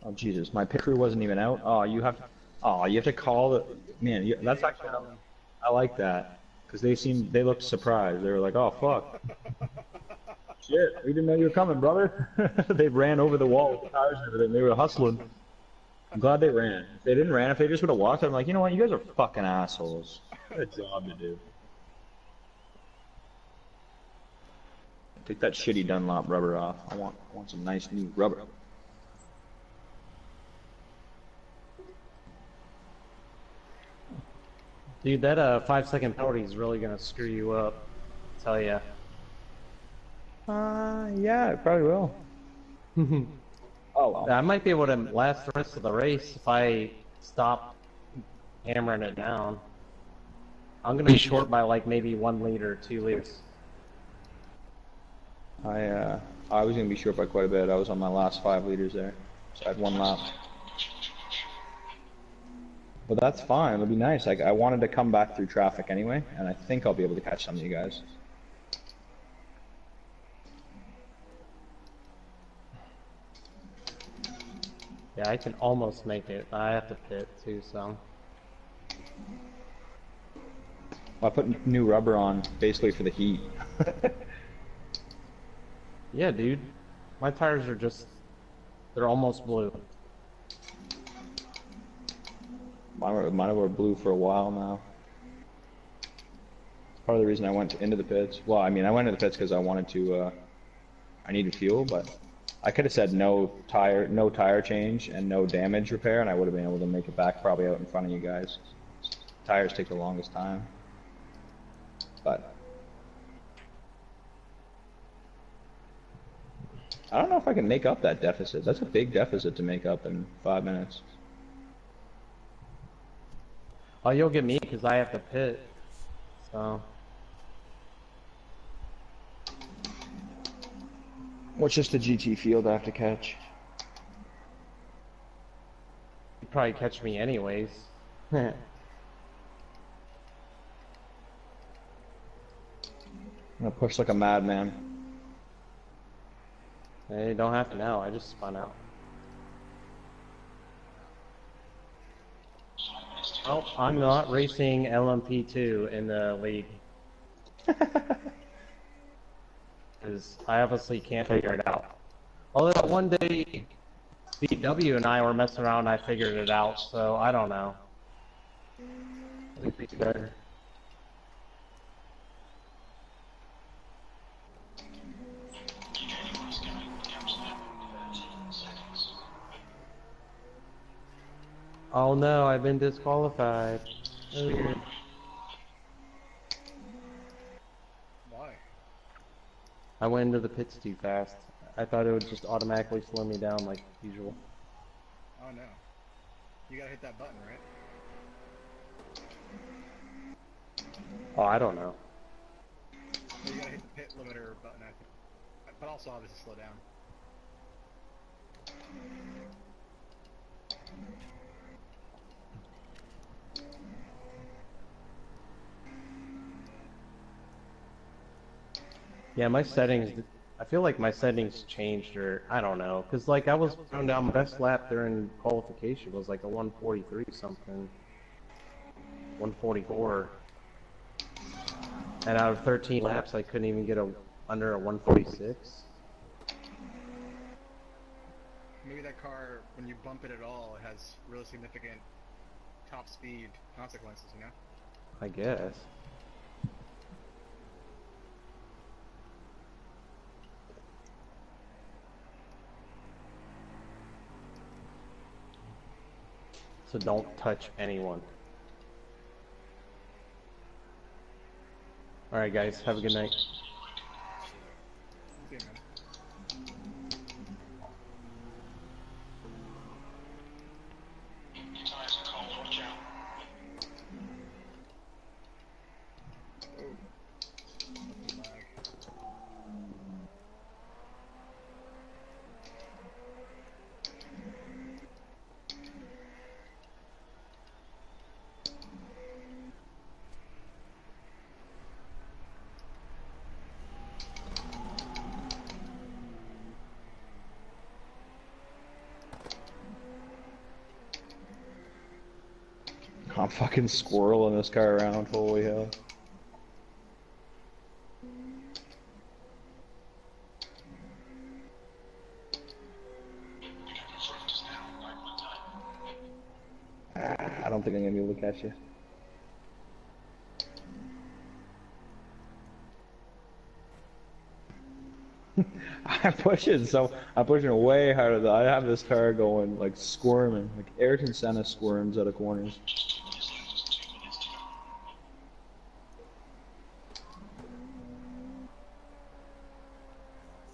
Oh Jesus, my pit crew wasn't even out. Oh, you have to call the man. That's actually, I like that because they looked surprised. They were like, oh fuck, shit, we didn't know you were coming, brother. They ran over the wall with the tires and everything. They were hustling. I'm glad they ran. If they didn't ran, if they just would have walked, I'm like, you know what, you guys are fucking assholes. Got a job to do. Take that shitty Dunlop rubber off. I want some nice new rubber. Dude, that 5-second penalty is really gonna screw you up. I tell ya. Yeah, it probably will. Oh well. I might be able to last the rest of the race if I stop hammering it down. I'm gonna be short by like maybe 1 liter, 2 liters. I was gonna be short by quite a bit. I was on my last 5 liters there, so I had 1 lap. But that's fine. It'll be nice. Like I wanted to come back through traffic anyway, and I think I'll be able to catch some of you guys. Yeah, I can almost make it. I have to pit too, so. Well, I put new rubber on basically for the heat. Yeah, dude. My tires are they're almost blue. Mine were blue for a while now. It's part of the reason I went into the pits. Well, I mean, I went into the pits because I wanted to, I needed fuel, but I could have said no tire change and no damage repair, and I would have been able to make it back probably out in front of you guys. Tires take the longest time. But I don't know if I can make up that deficit. That's a big deficit to make up in 5 minutes. Oh, you'll get me because I have to pit. So. What's just a GT field I have to catch? You'd probably catch me anyways. I'm gonna push like a madman. Hey, don't have to now. I just spun out. Oh, I'm not racing LMP2 in the league. Because I obviously can't figure it out. Although one day, BW and I were messing around and I figured it out, so I don't know. I think it's better. Oh no, I've been disqualified. Why? I went into the pits too fast. I thought it would just automatically slow me down like usual. Oh no. You gotta hit that button, right? Oh, I don't know. Or you gotta hit the pit limiter button, I think. But also obviously slow down. Yeah, my settings, I feel like my settings changed, or I don't know, because like I was throwing down my best lap during qualification was like a 143 something, 144, and out of 13 laps I couldn't even get under a 146. Maybe that car, when you bump it at all, it has really significant top speed consequences, you know? I guess. So don't touch anyone. Alright guys, have a good night. See you, man. Oh. Fucking lag. I'm fucking squirreling this car around, holy hell. I don't think I'm gonna be able to catch you. I'm pushing way harder than I have this car going like squirming, like Ayrton Senna squirms out of corners.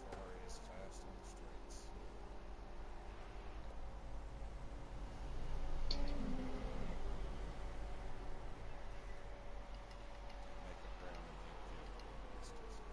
Ferrari is fast on the streets. Make a brand new vehicle released as well.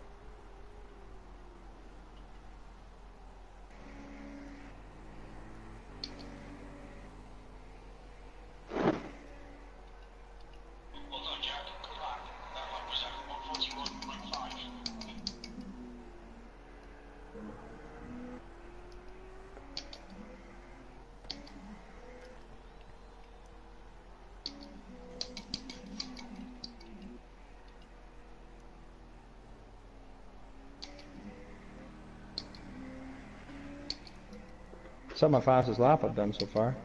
It's not my fastest lap I've done so far.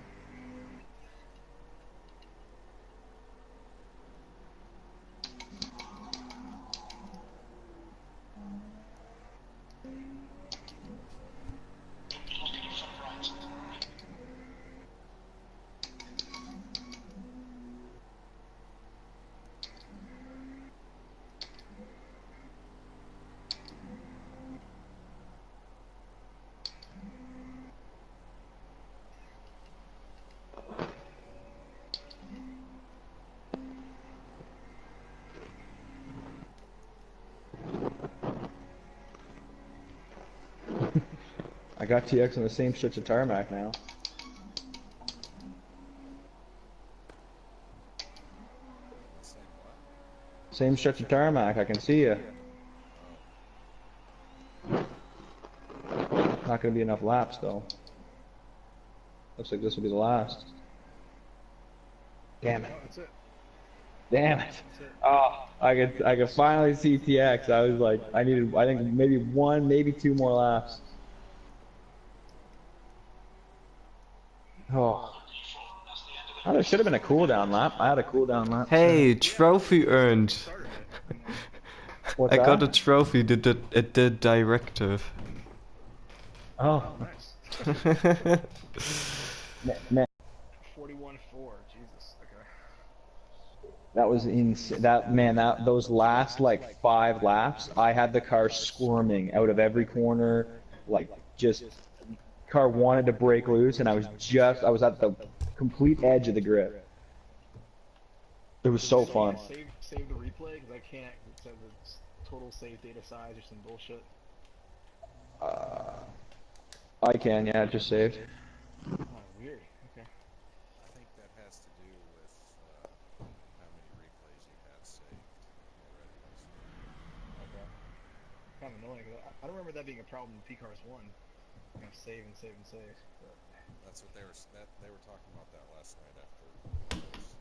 I got TX on the same stretch of tarmac now. Same what? Same stretch of tarmac, I can see you. Not gonna be enough laps though. Looks like this will be the last. Damn it. Oh, that's it. Damn it. That's it. Oh, I could finally see TX. I was like, I think maybe one, maybe two more laps. Oh. Oh, there should have been a cooldown lap. I had a cooldown lap. Hey, trophy earned. Started it. And then, What's I got a that? trophy. It did directive. Oh, nice. man, 41-4. Jesus. Okay. that was insane. Those last like 5 laps, I had the car squirming out of every corner, like just car wanted to break loose, and I was at the complete edge of the grip. It was so fun. Save the replay because I can't. It says it's total save data size or some bullshit. I can, yeah, just saved. Oh, weird. Okay. I think that has to do with how many replays you have saved already. Okay. Kind of annoying. 'Cause I don't remember that being a problem in P-Cars 1. You know, save and save and save. But... That's what they were talking about that last night after the race.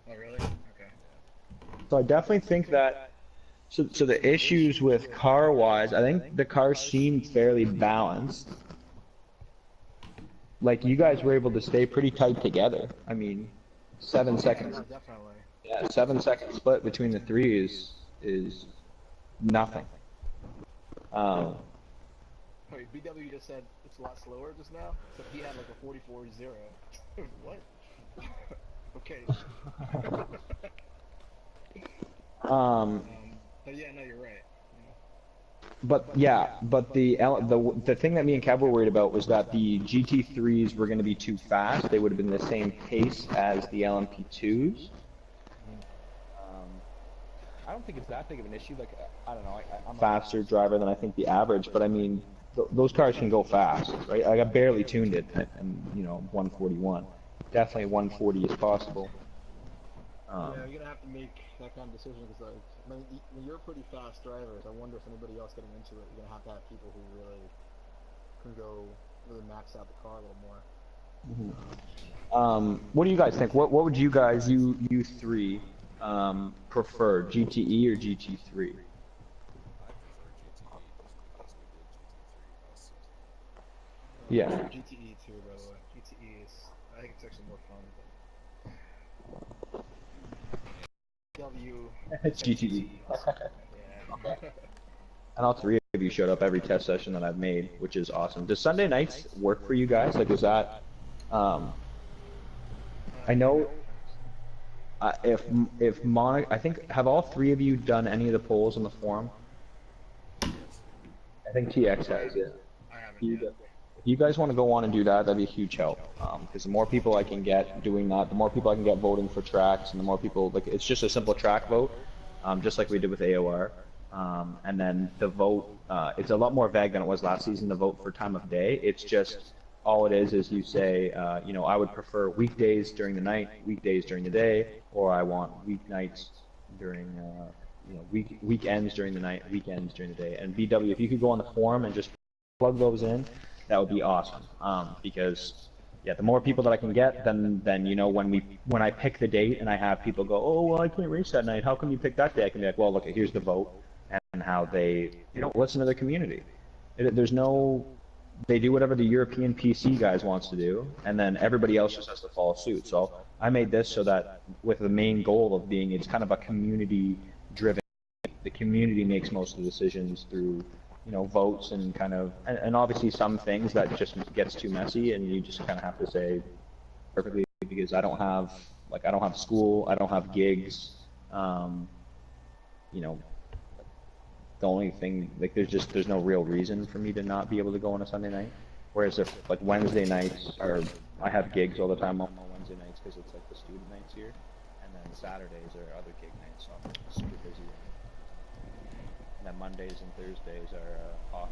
Oh, really? Okay. Yeah. So I definitely think that. So the issues with car-wise, I think the cars seem fairly balanced. Like you guys were able to stay pretty tight together. I mean, 7 seconds. Yeah, definitely. Yeah, 7 second split between the three is nothing. Wait, BW just said it's a lot slower just now? Except he had like a 44-0. What? Okay. Um, But yeah, no, you're right. Yeah. but yeah, but the thing that me and Kev were worried about was that the GT3s were going to be too fast. They would have been the same pace as the LMP2s. I don't think it's that big of an issue. Like, I don't know. I'm a Faster driver than I think the average, but I mean, those cars can go fast, right? Like, I barely tuned it, and 141. Definitely 140 is possible. Yeah, you're gonna have to make that kind of decision because, like, when you're pretty fast drivers, I wonder if anybody else getting into it, you're gonna have to have people who really can go really max out the car a little more. What do you guys think? What would you guys, you three, prefer, GTE or GT3? I prefer GTE just because we did GT3 us. Yeah. GTE too, by the way. GTE is, I think it's actually more fun. But W. It's GTE. Yeah. And all three of you showed up every test session that I've made, which is awesome. Does Sunday nights work for you guys? Like, was that, I know, if I think, have all three of you done any of the polls on the forum? I think TX has, yeah. I haven't yet. If you guys want to go on and do that, that'd be a huge help. Because the more people I can get doing that, the more people I can get voting for tracks, and the more people, like, it's just a simple track vote, just like we did with AOR. And then the vote, it's a lot more vague than it was last season, the vote for time of day. It's just, all it is you say, I would prefer weekdays during the night, weekdays during the day, or I want weeknights during, weekends during the night, weekends during the day. And BW, if you could go on the forum and just plug those in, that would be awesome. Because yeah, the more people that I can get, then when I pick the date and I have people go, oh well, I couldn't race that night. How come you picked that day? I can be like, well, look, here's the vote, and how they listen to their community. There's no, they do whatever the European PC guys wants to do, and then everybody else just has to follow suit. So I made this so that with the main goal of being, it's kind of a community-driven. The community makes most of the decisions through votes and kind of, and obviously some things that just gets too messy and you just kind of have to say perfectly, because I don't have school, I don't have gigs, you know, the only thing, like, there's no real reason for me to not be able to go on a Sunday night. Whereas if, like, Wednesday nights, or I have gigs all the time on Wednesday nights because it's like the student nights here, and then Saturdays are other gig nights, so I'm super busy. And then Mondays and Thursdays are hockey.